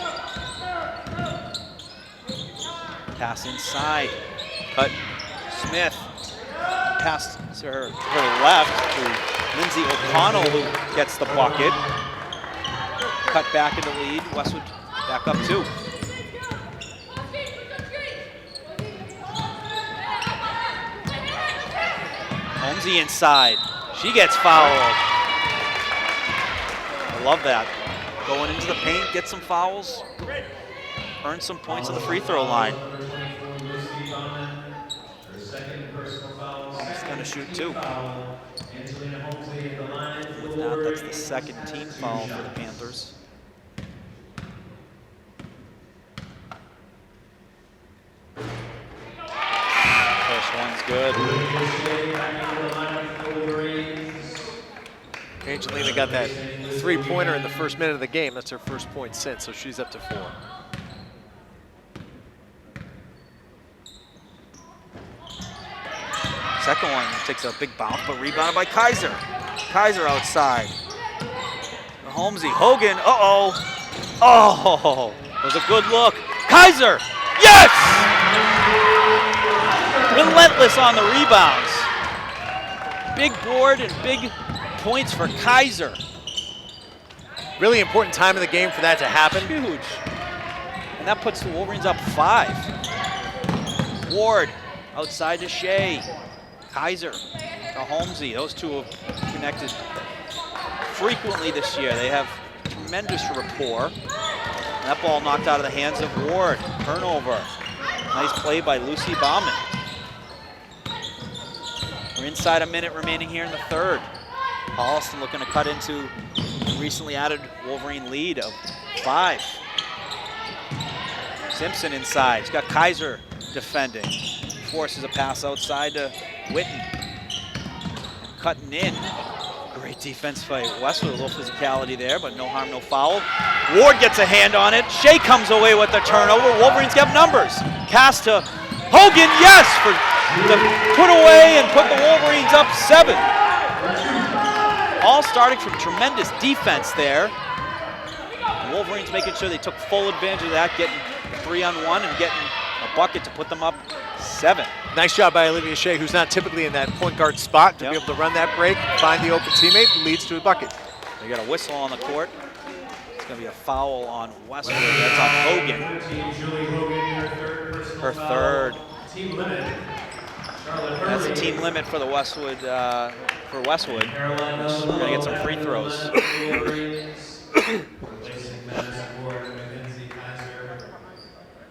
Pass inside. Cut. Smith. Pass to her left to Lindsay O'Connell, who gets the bucket. Cut back into lead. Westwood back up 2. Holmesy inside. She gets fouled. I love that. Going into the paint, get some fouls, earn some points on the free throw line. He's going to shoot 2. With that, that's the second team foul for the Panthers. First one's good. Angelina got that three-pointer in the first minute of the game. That's her first point since, so she's up to 4. Second one takes a big bounce, but rebounded by Kaiser. Kaiser outside. Holmesy, Hogan, uh-oh. Oh, that was a good look. Kaiser, yes! Relentless on the rebounds. Big board and big points for Kaiser. Really important time in the game for that to happen. Huge. And that puts the Wolverines up 5. Ward outside to Shea. Kaiser to Holmesy. Those two have connected frequently this year. They have tremendous rapport. And that ball knocked out of the hands of Ward. Turnover. Nice play by Lucy Baumann. We're inside a minute remaining here in the third. Holliston looking to cut into the recently added Wolverine lead of 5. Simpson inside. He's got Kaiser defending. Forces a pass outside to Witten. Cutting in. Great defense by Westwood. A little physicality there, but no harm, no foul. Ward gets a hand on it. Shea comes away with the turnover. Wolverines have numbers. Cast to Hogan, yes, to put away and put the Wolverines up 7. All starting from tremendous defense there. The Wolverines making sure they took full advantage of that, getting 3-on-1 and getting a bucket to put them up 7. Nice job by Olivia Shea, who's not typically in that point guard spot, to be able to run that break, find the open teammate, leads to a bucket. They got a whistle on the court. It's going to be a foul on Westwood. That's on Hogan. Her third. Team limit. That's a team limit for the Westwood. For Westwood, we're going to get some free throws. Replacing Madison Ward, Mackenzie Kaiser.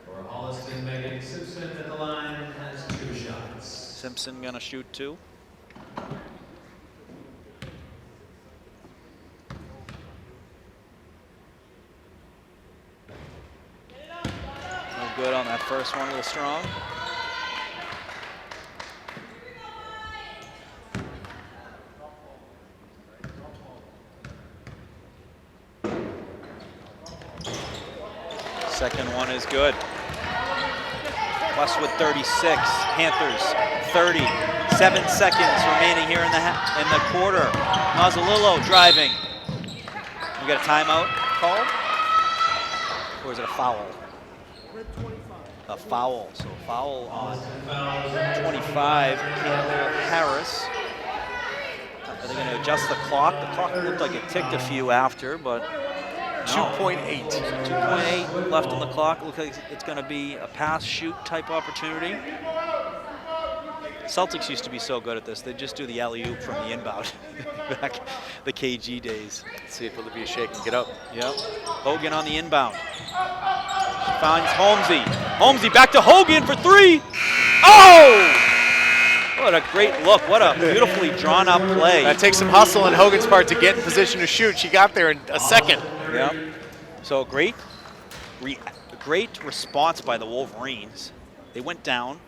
For Holliston, Megan Simpson at the line has 2 shots. Simpson going to shoot 2. No good on that first one, a little strong. Second one is good. Westwood 36, Panthers 30. 7 seconds remaining here in the quarter. Mazzalillo driving. We got a timeout called? Or is it a foul? A foul. So foul on 25, Campbell Harris. Are they going to adjust the clock? The clock looked like it ticked a few after, but 2.8. 2.8 left on the clock. Looks like it's going to be a pass shoot type opportunity. Celtics used to be so good at this. They just do the alley-oop from the inbound back the KG days. Let's see if Olivia Shea can get up. Yep. Hogan on the inbound. She finds Holmesy. Holmesy back to Hogan for 3. Oh! What a great look. What a beautifully drawn up play. That takes some hustle on Hogan's part to get in position to shoot. She got there in a second. Yeah. So great response by the Wolverines. They went down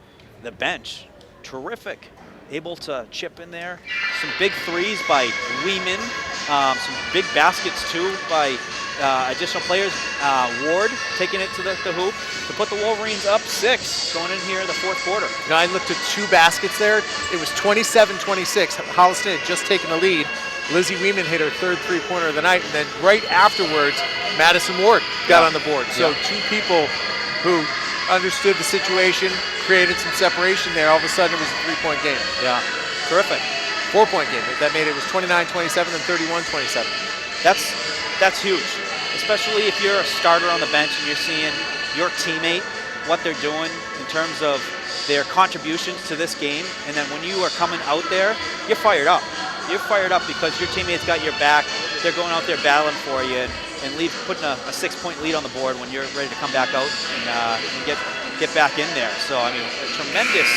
the bench. Terrific. Able to chip in there. Some big threes by Weeman. Some big baskets too by additional players. Ward taking it to the hoop to put the Wolverines up 6 going in here in the fourth quarter. Now I looked at 2 baskets there. It was 27-26. Holliston had just taken the lead. Lizzie Weeman hit her 3rd three-pointer of the night, and then right afterwards, Madison Ward got on the board. So 2 people who understood the situation, created some separation there. All of a sudden, it was a 3-point game. Yeah, terrific. 4-point game. That made it was 29-27 and 31-27. That's huge, especially if you're a starter on the bench and you're seeing your teammate, what they're doing in terms of their contributions to this game, and then when you are coming out there, you're fired up. You're fired up because your teammates got your back. They're going out there battling for you and putting a 6-point lead on the board when you're ready to come back out and get back in there. So, I mean, a tremendous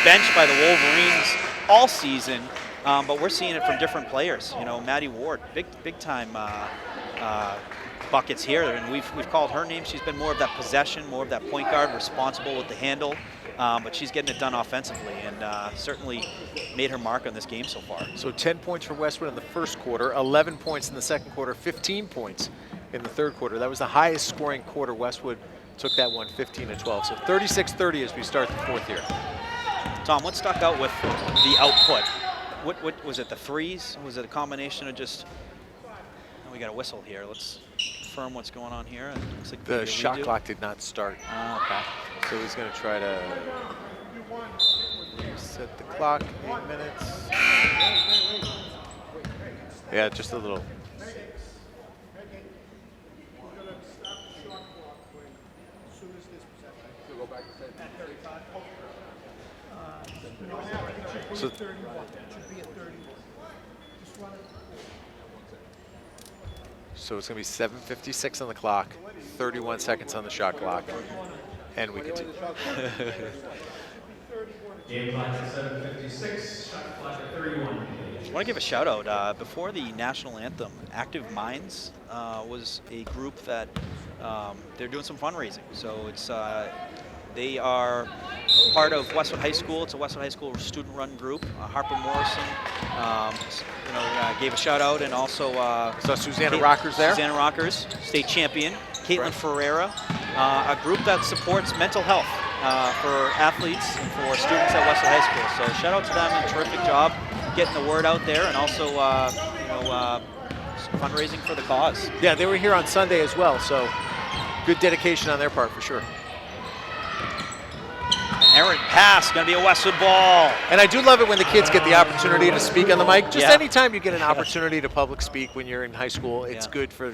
bench by the Wolverines all season, but we're seeing it from different players. You know, Maddie Ward, big time buckets here, and we've called her name. She's been more of that possession, more of that point guard, responsible with the handle, but she's getting it done offensively and certainly made her mark on this game so far. So 10 points for Westwood in the first quarter, 11 points in the second quarter, 15 points in the third quarter. That was the highest scoring quarter. Westwood took that one 15-12. So 36-30 as we start the fourth here. Tom, what stuck out with the output? What was it, the threes? Was it a combination of just, we got a whistle here. Let's confirm what's going on here. It looks like The shot clock did not start. Oh, okay. So he's going to try to set the clock, 8 minutes. Yeah, just a little. So it's going to be 7:56 on the clock, 31 seconds on the shot clock, and we continue. Game clock at 7:56, shot clock at 31. I want to give a shout out. Before the national anthem, Active Minds was a group that they're doing some fundraising. So it's they are part of Westwood High School. It's a Westwood High School student-run group. Harper Morrison, gave a shout out, and also So Susanna Rockers there. Susanna Rockers, state champion. Caitlin Ferreira, a group that supports mental health for athletes and for students at Westwood High School. So shout out to them, a terrific job getting the word out there, and also fundraising for the cause. Yeah, they were here on Sunday as well, so good dedication on their part for sure. Errant pass, going to be a Westwood ball. And I do love it when the kids get the opportunity to speak on the mic. Just Yeah. anytime you get an opportunity to public speak when you're in high school, it's Yeah. good for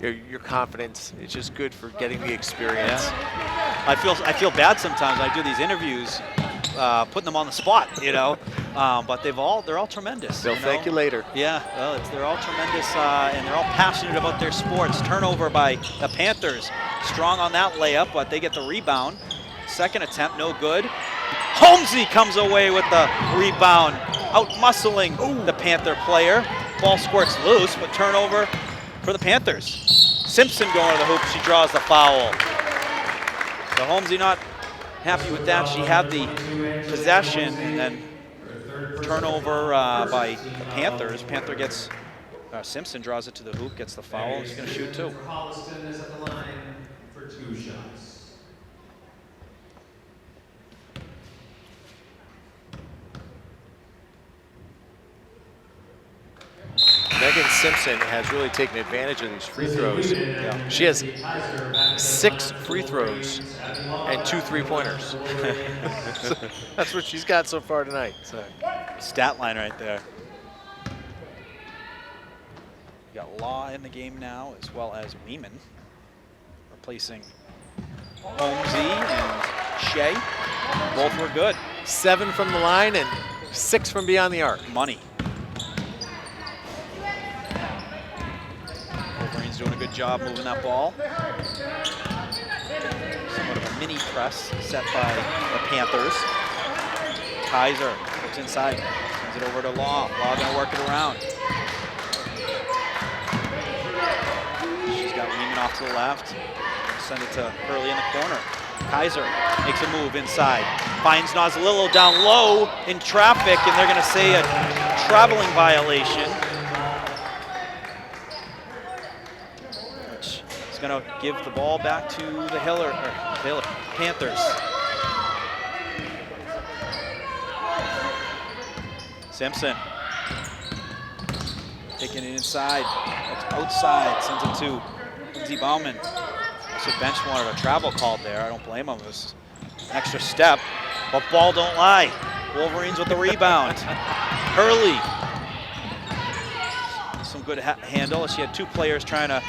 your confidence. It's just good for getting the experience. I feel bad sometimes when I do these interviews, putting them on the spot, but they're all tremendous. They'll thank you later. Yeah, well, they're all tremendous, and they're all passionate about their sports. Turnover by the Panthers, strong on that layup, but they get the rebound. Second attempt, no good. Holmesy comes away with the rebound, out-muscling the Panther player. Ball squirts loose, but turnover for the Panthers. Simpson going to the hoop, she draws the foul. So Holmesy not happy with that. She had the possession, and then turnover by the Panthers. Panther gets, Simpson draws it to the hoop, gets the foul, and she's going to shoot two. Holliston is at the line for 2 shots. Megan Simpson has really taken advantage of these free throws. She has 6 free throws and 2 3-pointers. So that's what she's got so far tonight. So. Stat line right there. We got Law in the game now, as well as Weeman, replacing Holmesy and Shea. Both were good. 7 from the line and 6 from beyond the arc. Money. Wolverine's doing a good job moving that ball. Somewhat of a mini press set by the Panthers. Kaiser looks inside, sends it over to Law. Law gonna work it around. She's got Weeman off to the left. Send it to Hurley in the corner. Kaiser makes a move inside. Finds Nozzolillo down low in traffic, and they're gonna say a traveling violation. Which is gonna give the ball back to the Hiller Panthers. Simpson taking it inside. That's outside. Sends it to Lindsey Bauman. Also, bench wanted a travel called there. I don't blame him. It was an extra step, but ball don't lie. Wolverines with the rebound. Hurley. Some good handle. She had 2 players trying to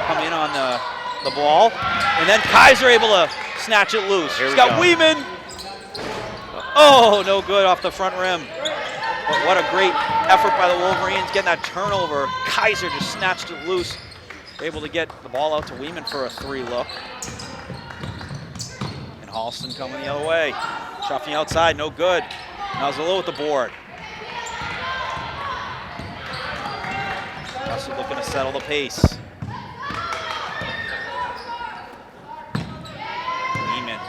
come in on the ball, and then Kaiser able to snatch it loose. She's got Weeman. Oh, no good off the front rim. But what a great effort by the Wolverines getting that turnover. Kaiser just snatched it loose. Able to get the ball out to Weeman for a 3 look. And Holliston coming the other way. Shot from the outside, no good. Nozzolillo with the board. Also looking to settle the pace. Weeman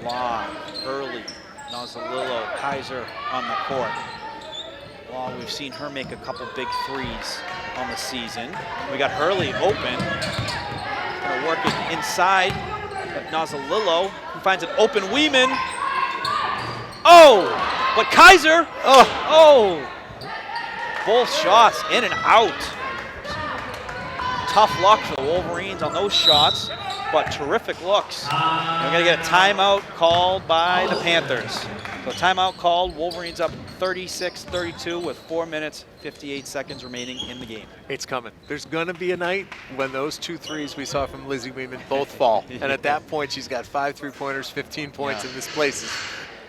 Law, Hurley, Nozzolillo, Kaiser on the court. Law, we've seen her make a couple big threes on the season. We got Hurley open. Gonna work it inside. But Nozzolillo, who finds an open Weeman. Oh, but Kaiser, oh. Both shots in and out. Tough luck for the Wolverines on those shots, but terrific looks. And we're gonna get a timeout called by the Panthers. So timeout called, Wolverines up 36-32 with 4 minutes, 58 seconds remaining in the game. It's coming. There's going to be a night when those 2 threes we saw from Lizzie Weeman both fall. And at that point, she's got 5 3-pointers, 15 points, and this place is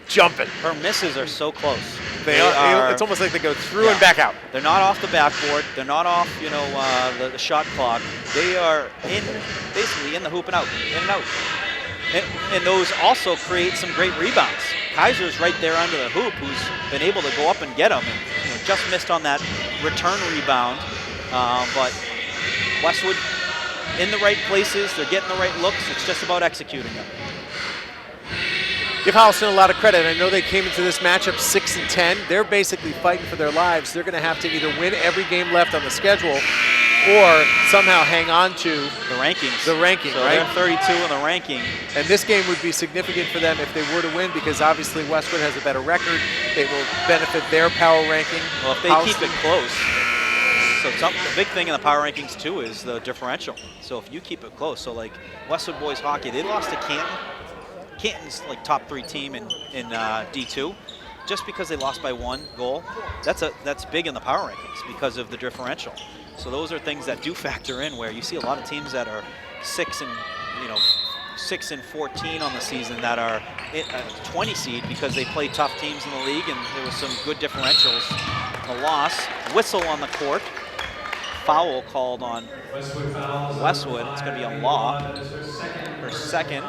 jumping. Her misses are so close. They are, it's almost like they go through and back out. They're not off the backboard. They're not off, the shot clock. They are basically in the hoop and out, in and out. And those also create some great rebounds. Kaiser's right there under the hoop, who's been able to go up and get them, and just missed on that return rebound. But Westwood in the right places. They're getting the right looks. It's just about executing them. Give Holliston a lot of credit. I know they came into this matchup 6-10. They're basically fighting for their lives. They're going to have to either win every game left on the schedule or somehow hang on to the rankings. So right? They're 32 in the ranking. And this game would be significant for them if they were to win, because obviously Westwood has a better record. It will benefit their power ranking. Well, if they keep it close. So the big thing in the power rankings too is the differential. So if you keep it close, so like Westwood boys hockey, they lost to Canton. Canton's like top 3 team in D2. Just because they lost by 1 goal, that's big in the power rankings because of the differential. So those are things that do factor in, where you see a lot of teams that are 6 and 14 on the season that are a 20 seed because they play tough teams in the league, and there was some good differentials. A loss, whistle on the court, foul called on Westwood. It's going to be a Law, her second,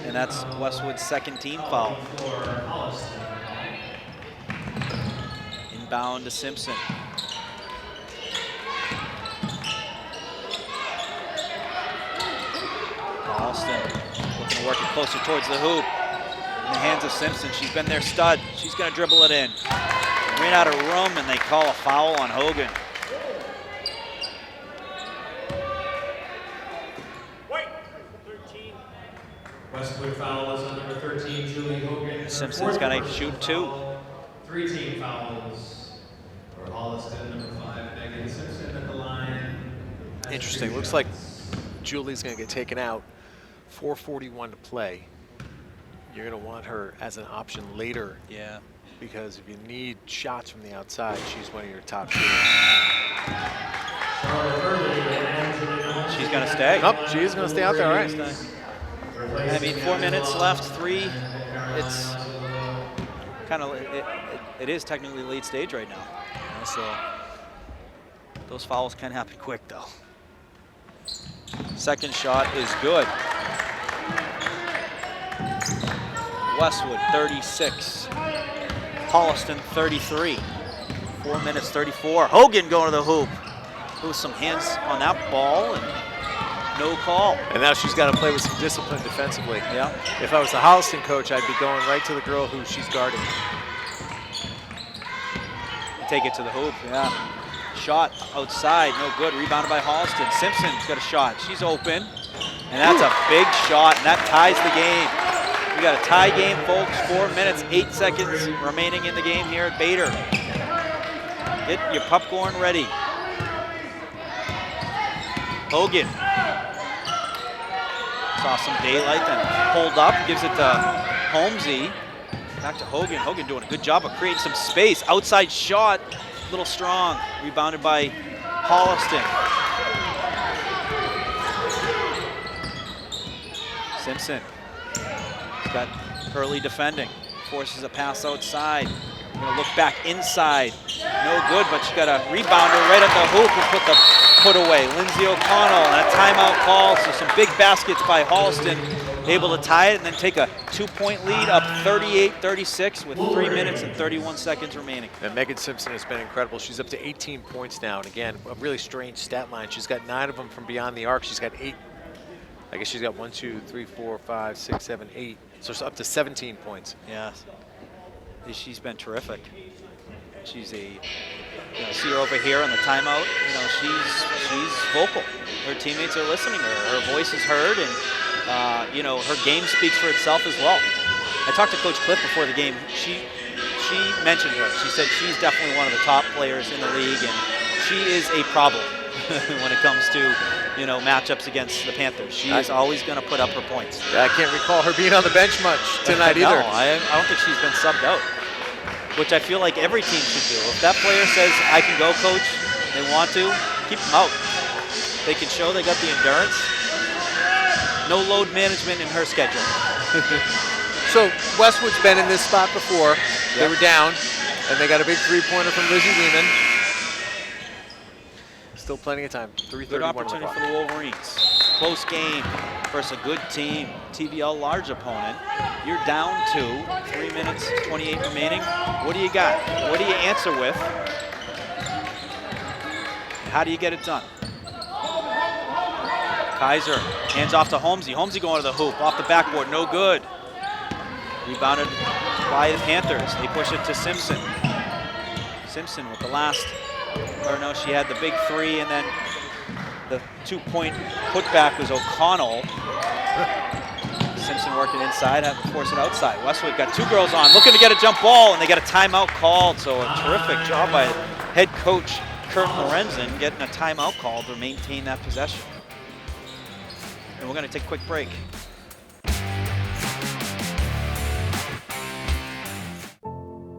and that's Westwood's second team foul. Inbound to Simpson. Holliston looking to work it closer towards the hoop. In the hands of Simpson. She's been their stud. She's going to dribble it in. Ran out of room, and they call a foul on Hogan. Westwood foul is on number 13, Julie Hogan. Simpson's going to shoot 2. 3 team fouls for Holliston, number 5, Megan Simpson at the line. Interesting. Looks like Julie's going to get taken out. 4:41 to play. You're going to want her as an option later. Yeah. Because if you need shots from the outside, she's one of your top shooters. She's going to stay. Nope, she is going to stay out there, all right. I mean, 4 minutes left, 3. It's kind of, it is technically late stage right now. So those fouls can happen quick, though. Second shot is good. Westwood 36, Holliston 33. 4 minutes 34. Hogan going to the hoop. With some hands on that ball and no call. And now she's got to play with some discipline defensively. Yeah. If I was the Holliston coach, I'd be going right to the girl who she's guarding. Take it to the hoop, yeah. Shot outside, no good. Rebounded by Holliston. Simpson's got a shot. She's open, and that's a big shot, and that ties the game. We got a tie game, folks. 4 minutes, 8 seconds remaining in the game here at Bader. Get your popcorn ready. Hogan. Saw some daylight, then pulled up, gives it to Holmesy. Back to Hogan. Hogan doing a good job of creating some space. Outside shot, a little strong. Rebounded by Holliston. Simpson. Got Hurley defending. Forces a pass outside. Gonna look back inside. No good, but she got a rebounder right at the hoop and put the put away. Lindsay O'Connell, and a timeout call. So some big baskets by Holliston. Able to tie it and then take a 2-point lead up 38-36 with 3 minutes and 31 seconds remaining. And Megan Simpson has been incredible. She's up to 18 points now. And again, a really strange stat line. She's got 9 of them from beyond the arc. She's got 8 I guess she's got 1, 2, 3, 4, 5, 6, 7, 8. So it's up to 17 points. Yeah, she's been terrific. She's see her over here on the timeout. She's vocal. Her teammates are listening to her. Her voice is heard, and her game speaks for itself as well. I talked to Coach Cliff before the game. She mentioned her. She said she's definitely one of the top players in the league, and she is a problem when it comes to matchups against the Panthers. She is always going to put up her points. I can't recall her being on the bench much tonight either. No, I don't think she's been subbed out, which I feel like every team should do. If that player says, I can go, coach, they want to, keep them out. They can show they got the endurance. No load management in her schedule. So Westwood's been in this spot before. Yep. They were down, and they got a big three-pointer from Lizzie Weeman. Still plenty of time. 3:31 Good opportunity for the Wolverines. Close game versus a good team. TVL large opponent. You're down 2, 3 minutes, 28 remaining. What do you got? What do you answer with? How do you get it done? Kaiser hands off to Holmesy. Holmesy going to the hoop. Off the backboard, no good. Rebounded by the Panthers. They push it to Simpson. Simpson with the last, or no, she had the big 3, and then the 2-point putback was O'Connell. Simpson working inside, had to force it outside. Westwood got 2 girls on, looking to get a jump ball, and they got a timeout called. So a terrific job by head coach Kurt Lorenzen getting a timeout called to maintain that possession. And we're going to take a quick break.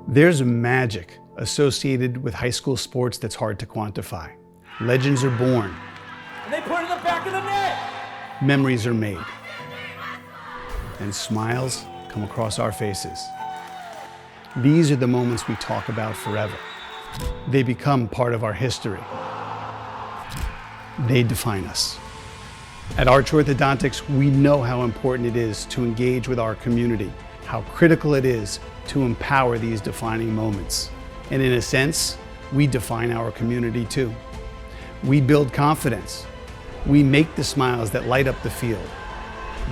There's magic associated with high school sports that's hard to quantify. Legends are born. And they put it in the back of the net. Memories are made. And smiles come across our faces. These are the moments we talk about forever. They become part of our history. They define us. At Arch Orthodontics, we know how important it is to engage with our community, how critical it is to empower these defining moments. And in a sense, we define our community too. We build confidence. We make the smiles that light up the field,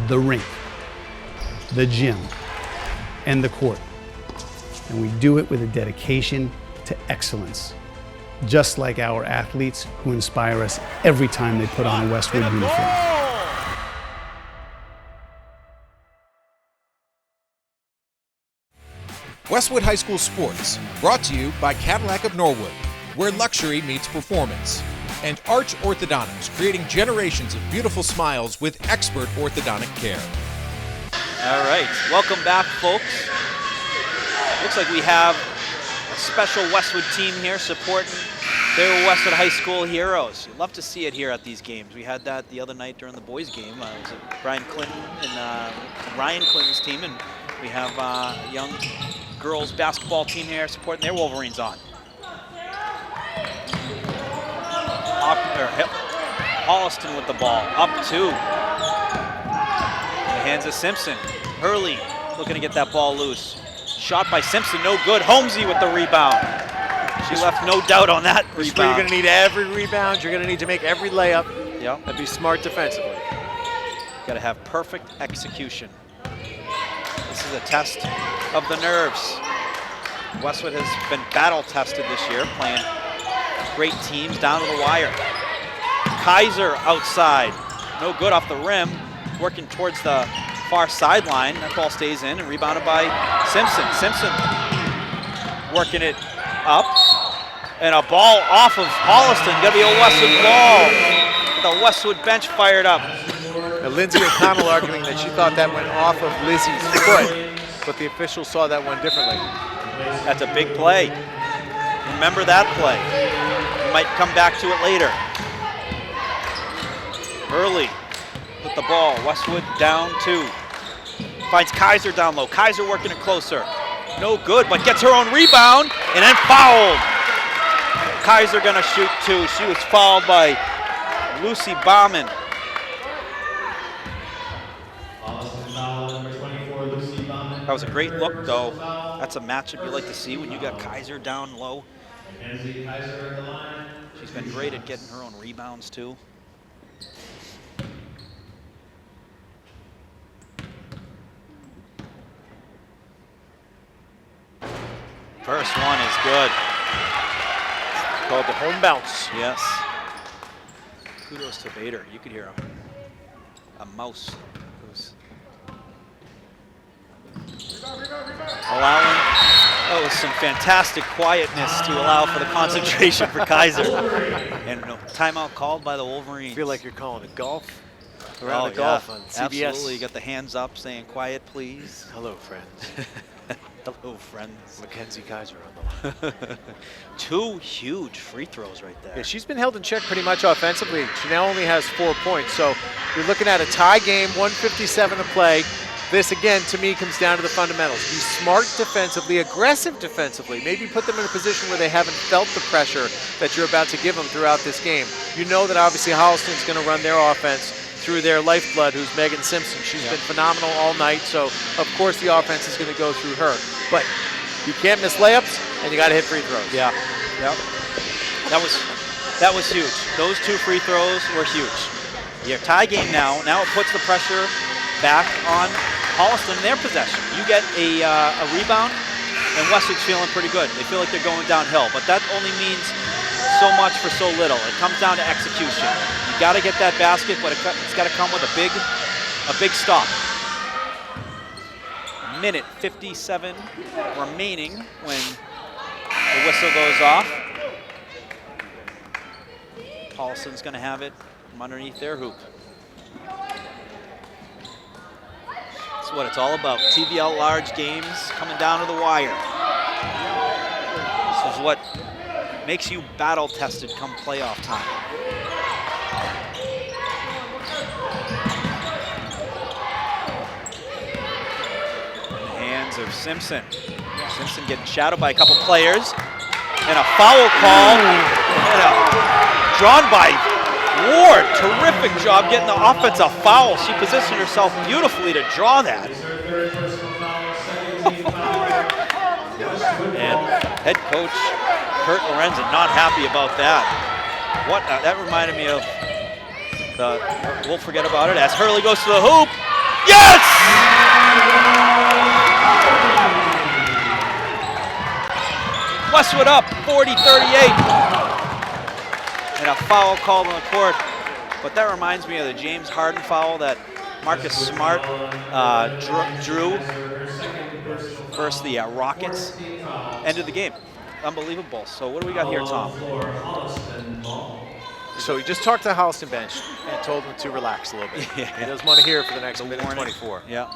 the rink, the gym, and the court. And we do it with a dedication to excellence, just like our athletes who inspire us every time they put on a Westwood uniform. Westwood High School Sports, brought to you by Cadillac of Norwood, where luxury meets performance, and Arch Orthodontics, creating generations of beautiful smiles with expert orthodontic care. All right, welcome back, folks. Looks like we have a special Westwood team here supporting their Westwood High School heroes. You'd love to see it here at these games. We had that the other night during the boys' game. It was Brian Clinton and Ryan Clinton's team, and we have a young girls basketball team here supporting their Wolverines on. Holliston with the ball, up 2. The hands of Simpson. Hurley looking to get that ball loose. Shot by Simpson, no good. Holmesy with the rebound. She left no doubt on that rebound. You're going to need every rebound. You're going to need to make every layup. Yep. And be smart defensively. Got to have perfect execution. This is a test of the nerves. Westwood has been battle tested this year, playing great teams down to the wire. Kaiser outside, no good off the rim, working towards the far sideline. That ball stays in and rebounded by Simpson. Simpson working it up, and a ball off of Holliston. Gonna be a Westwood ball. The Westwood bench fired up. Now, Lindsay O'Connell arguing that she thought that went off of Lizzie's foot, but the officials saw that one differently. That's a big play. Remember that play. You might come back to it later. Early with the ball. Westwood down 2. Finds Kaiser down low. Kaiser working it closer. No good, but gets her own rebound and then fouled. Kaiser gonna shoot 2. She was fouled by Lucy Bauman. That was a great look, though. That's a matchup you like to see when you got Kaiser down low. She's been great at getting her own rebounds, too. First one is good. Called the home bounce. Yes. Kudos to Bader. You could hear him. A mouse who's allowing. That was some fantastic quietness to allow for the concentration for Kaiser. And no timeout called by the Wolverines. I feel like you're calling it golf. Around the golf on CBS. Absolutely. You got the hands up saying quiet, please. Hello, friends. Hello, friends. Mackenzie Kaiser on the line. 2 huge free throws right there. Yeah, she's been held in check pretty much offensively. She now only has 4 points. So you're looking at a tie game, 1:57 to play. This, again, to me, comes down to the fundamentals. Be smart defensively, aggressive defensively. Maybe put them in a position where they haven't felt the pressure that you're about to give them throughout this game. You know that obviously Holliston's going to run their offense through their lifeblood, who's Megan Simpson. She's been phenomenal all night, so of course the offense is going to go through her. But you can't miss layups, and you got to hit free throws. Yeah. Yep. That was huge. Those 2 free throws were huge. Your tie game now. Now it puts the pressure back on Holliston in their possession. You get a rebound, and Westwood's feeling pretty good. They feel like they're going downhill, but that only means so much for so little. It comes down to execution. You got to get that basket, but it's got to come with a big stop. Minute 57 remaining when the whistle goes off. Holliston's going to have it from underneath their hoop. That's what it's all about. TVL large games coming down to the wire. This is what makes you battle tested come playoff time. In the hands of Simpson. Simpson getting shadowed by a couple players. And a foul call. Drawn by Ward. Terrific job getting the offensive foul. She positioned herself beautifully to draw that. And head coach Kurt Lorenzen not happy about that. That reminded me of we'll forget about it as Hurley goes to the hoop. Yes! Westwood up 40-38. And a foul called on the court. But that reminds me of the James Harden foul that Marcus Smart drew versus the Rockets. End of the game. Unbelievable. So what do we got here, Tom? So he just talked to the Holliston bench and told them to relax a little bit. Yeah. He doesn't want to hear it for the next minute 24. Yeah.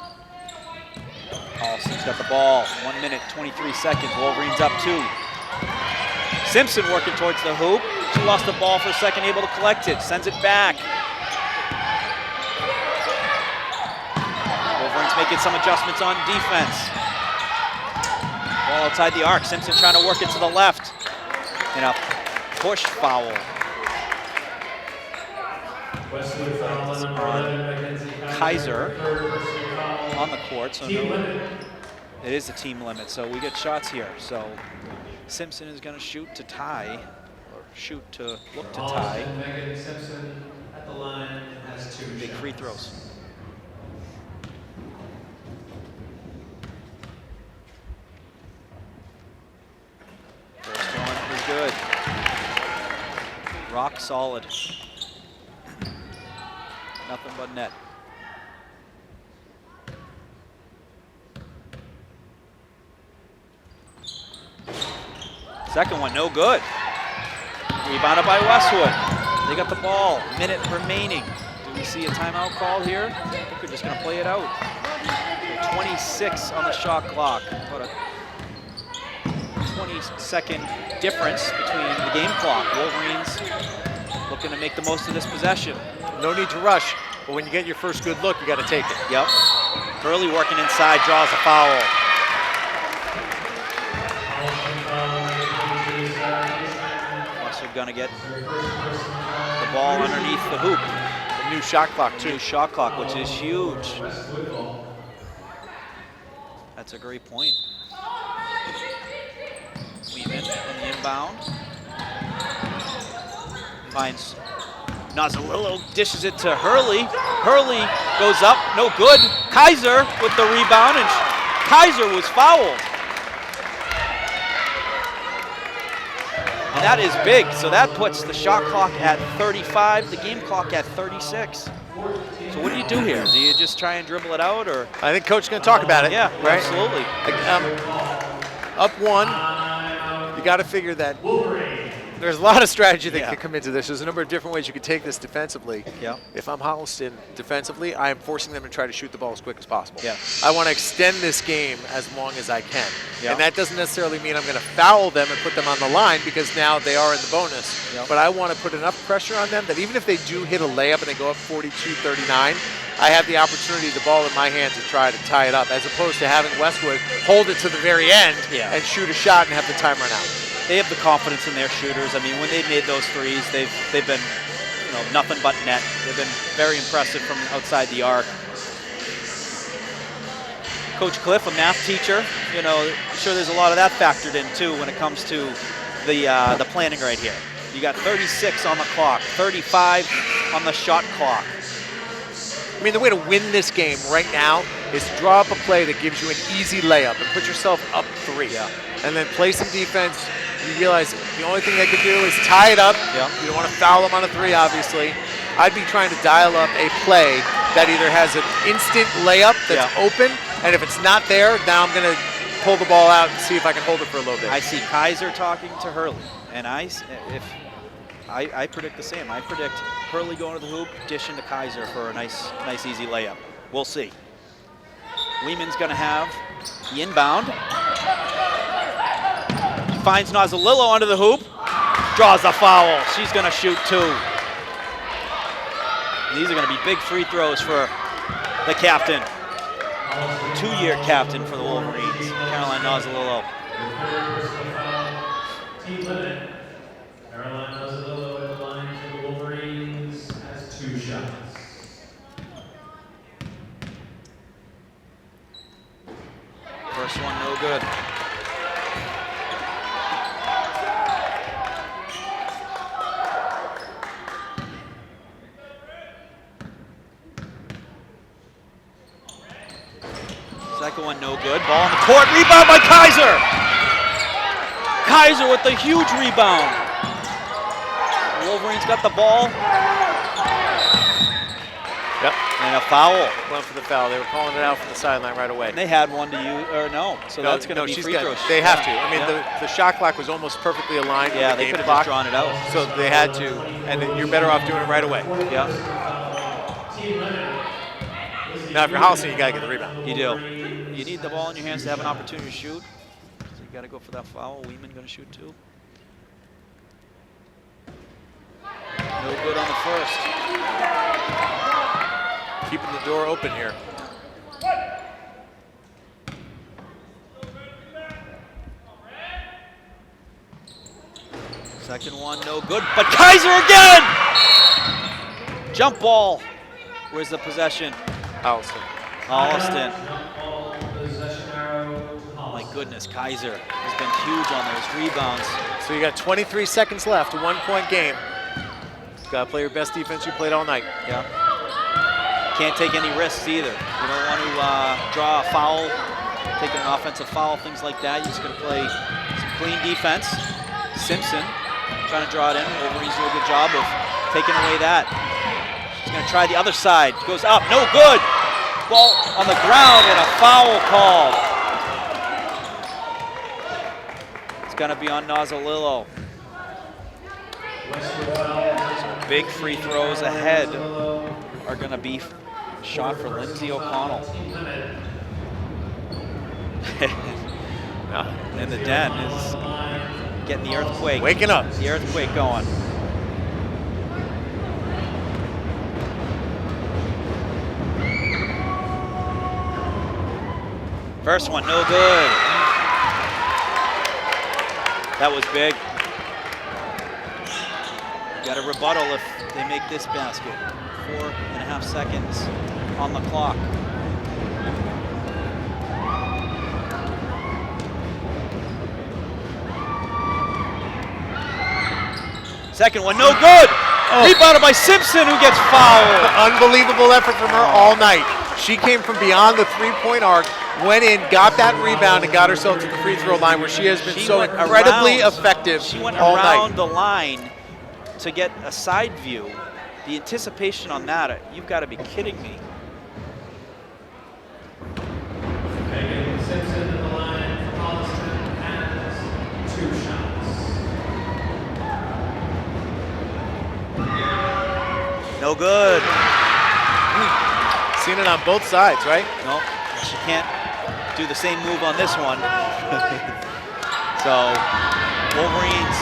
Holliston's got the ball. 1 minute, 23 seconds. Wolverines up 2. Simpson working towards the hoop. She lost the ball for a second, able to collect it. Sends it back. Wolverines making some adjustments on defense. Ball outside the arc. Simpson trying to work it to the left. And a push foul. Kaiser on the court. So no, it is a team limit. So we get shots here. So Simpson is going to shoot to tie. Look to tie. Megan Simpson at the line has 2 big free throws. First one is good. Rock solid. Nothing but net. Second one, no good. Rebounded by Westwood. They got the ball. Minute remaining. Do we see a timeout call here? I think we're just going to play it out. 26 on the shot clock. About a 20-second difference between the game clock. Wolverines looking to make the most of this possession. No need to rush, but when you get your first good look, you got to take it. Yep. Hurley working inside, draws a foul. Going to get the ball underneath the hoop. A new shot clock, too. New shot clock, which is huge. That's a great point. Weeman on the inbound. Finds Nazalillo, dishes it to Hurley. Hurley goes up, no good. Kaiser with the rebound, and Kaiser was fouled. And that is big. So that puts the shot clock at 35, the game clock at 36. So what do you do here? Do you just try and dribble it out, or? I think Coach is going to talk about it. Yeah, right? absolutely. Up one, you got to figure that there's a lot of strategy that can come into this. There's a number of different ways you could take this defensively. Yeah. If I'm Holliston defensively, I am forcing them to try to shoot the ball as quick as possible. Yeah. I want to extend this game as long as I can. Yeah. And that doesn't necessarily mean I'm going to foul them and put them on the line, because now they are in the bonus. Yeah. But I want to put enough pressure on them that even if they do hit a layup and they go up 42-39, I have the opportunity, the ball in my hand, to try to tie it up, as opposed to having Westwood hold it to the very end and shoot a shot and have the time run out. They have the confidence in their shooters. I mean, when they've made those threes, they've been, nothing but net. They've been very impressive from outside the arc. Coach Cliff, a math teacher, I'm sure there's a lot of that factored in too when it comes to the planning right here. You got 36 on the clock, 35 on the shot clock. I mean, the way to win this game right now is to draw up a play that gives you an easy layup and put yourself up 3. Yeah. And then play some defense. You realize the only thing they could do is tie it up. Yeah. You don't want to foul them on a 3, obviously. I'd be trying to dial up a play that either has an instant layup that's open, and if it's not there, now I'm going to pull the ball out and see if I can hold it for a little bit. I see Kaiser talking to Hurley, and I predict the same. I predict Hurley going to the hoop, dishing to Kaiser for a nice easy layup. We'll see. Lehman's going to have the inbound. Finds Nozzolillo under the hoop, draws the foul. She's going to shoot 2. These are going to be big free throws for the captain, 2-year captain for the Wolverines, Caroline Nozzolillo. Team limit. Caroline Nozzolillo at the line for the Wolverines has 2 shots. First one, no good. Second one, no good. Ball on the court, rebound by Kaiser. Kaiser with the huge rebound. The Wolverines got the ball. Yep. And a foul. Went for the foul. They were calling it out from the sideline right away. And they had one to use, or no. So that's going to be free throws. They have to. I mean, the shot clock was almost perfectly aligned with the they game could have clock. just drawn it out. So they had to, and you're better off doing it right away. Yeah. Now, if you're Holliston, you got to get the rebound. You do. You need the ball in your hands to have an opportunity to shoot. So you got to go for that foul. Weeman going to shoot 2. No good on the first. Keeping the door open here. Second one, no good. But Kaiser again! Jump ball. Where's the possession? Holliston. Holliston. Oh my goodness, Kaiser has been huge on those rebounds. So you got 23 seconds left, a 1-point game. Got to play your best defense you played all night. Yeah. Can't take any risks either. You don't want to draw a foul, take an offensive foul, things like that. You're just going to play some clean defense. Simpson trying to draw it in. Wolverines do a good job of taking away that. She's going to try the other side. Goes up, no good. Ball on the ground and a foul call. It's going to be on Nozzolillo. So big free throws ahead are going to be shot for Lindsay O'Connell. And the den is getting the earthquake. Waking up. The earthquake going. First one, no good. That was big. Got a rebuttal if they make this basket. 4.5 seconds on the clock. Second one, no good. Rebounded by Simpson, who gets fouled. Unbelievable effort from her all night. She came from beyond the 3-point arc, went in, got that rebound, and got herself to the free throw line where she has been so went incredibly around- effective She went all around night. the line to get a side view. The anticipation on that, you've got to be kidding me. Megan Simpson at the line for Holliston has 2 shots. No good. Seen it on both sides, right? No, she can't do the same move on this one. So, Wolverines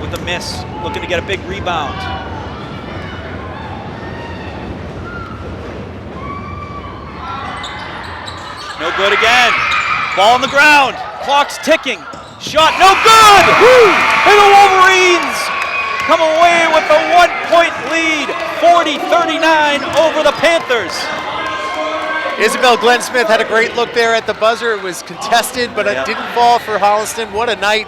with the miss, looking to get a big rebound. No good again. Ball on the ground. Clock's ticking. Shot, no good! Woo! And the Wolverines come away with a 1-point lead, 40-39 over the Panthers. Isabel Glenn Smith had a great look there at the buzzer. It was contested, but Yep. it didn't fall for Holliston. What a night.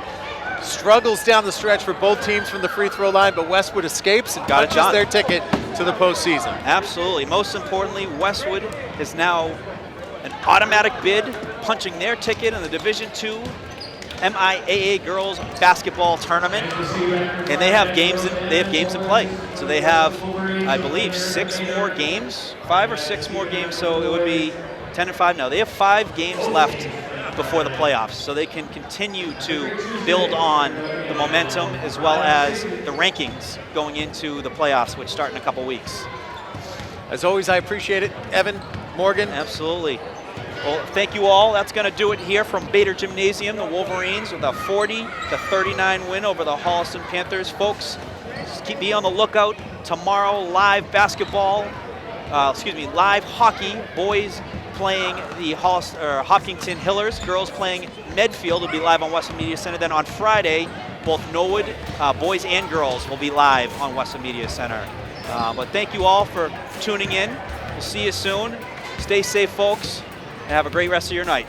Struggles down the stretch for both teams from the free throw line, but Westwood escapes and Got it punches done. their ticket to the postseason. Absolutely. Most importantly, Westwood is now an automatic bid, punching their ticket in the Division II MIAA Girls Basketball Tournament, and they have games in play. So they have, I believe, 6 more games, 5 or 6 more games. So it would be 10-5 now. They have 5 games left before the playoffs, so they can continue to build on the momentum as well as the rankings going into the playoffs, which start in a couple weeks. As always, I appreciate it. Evan, Morgan. Absolutely. Well, thank you all. That's going to do it here from Bader Gymnasium. The Wolverines with a 40-39 win over the Holliston Panthers. Folks, just be on the lookout. Tomorrow, live basketball, live hockey. Boys playing the Hopkinton Hillers. Girls playing Medfield will be live on Westwood Media Center. Then on Friday, both Norwood boys and girls will be live on Westwood Media Center. But thank you all for tuning in. We'll see you soon. Stay safe, folks, and have a great rest of your night.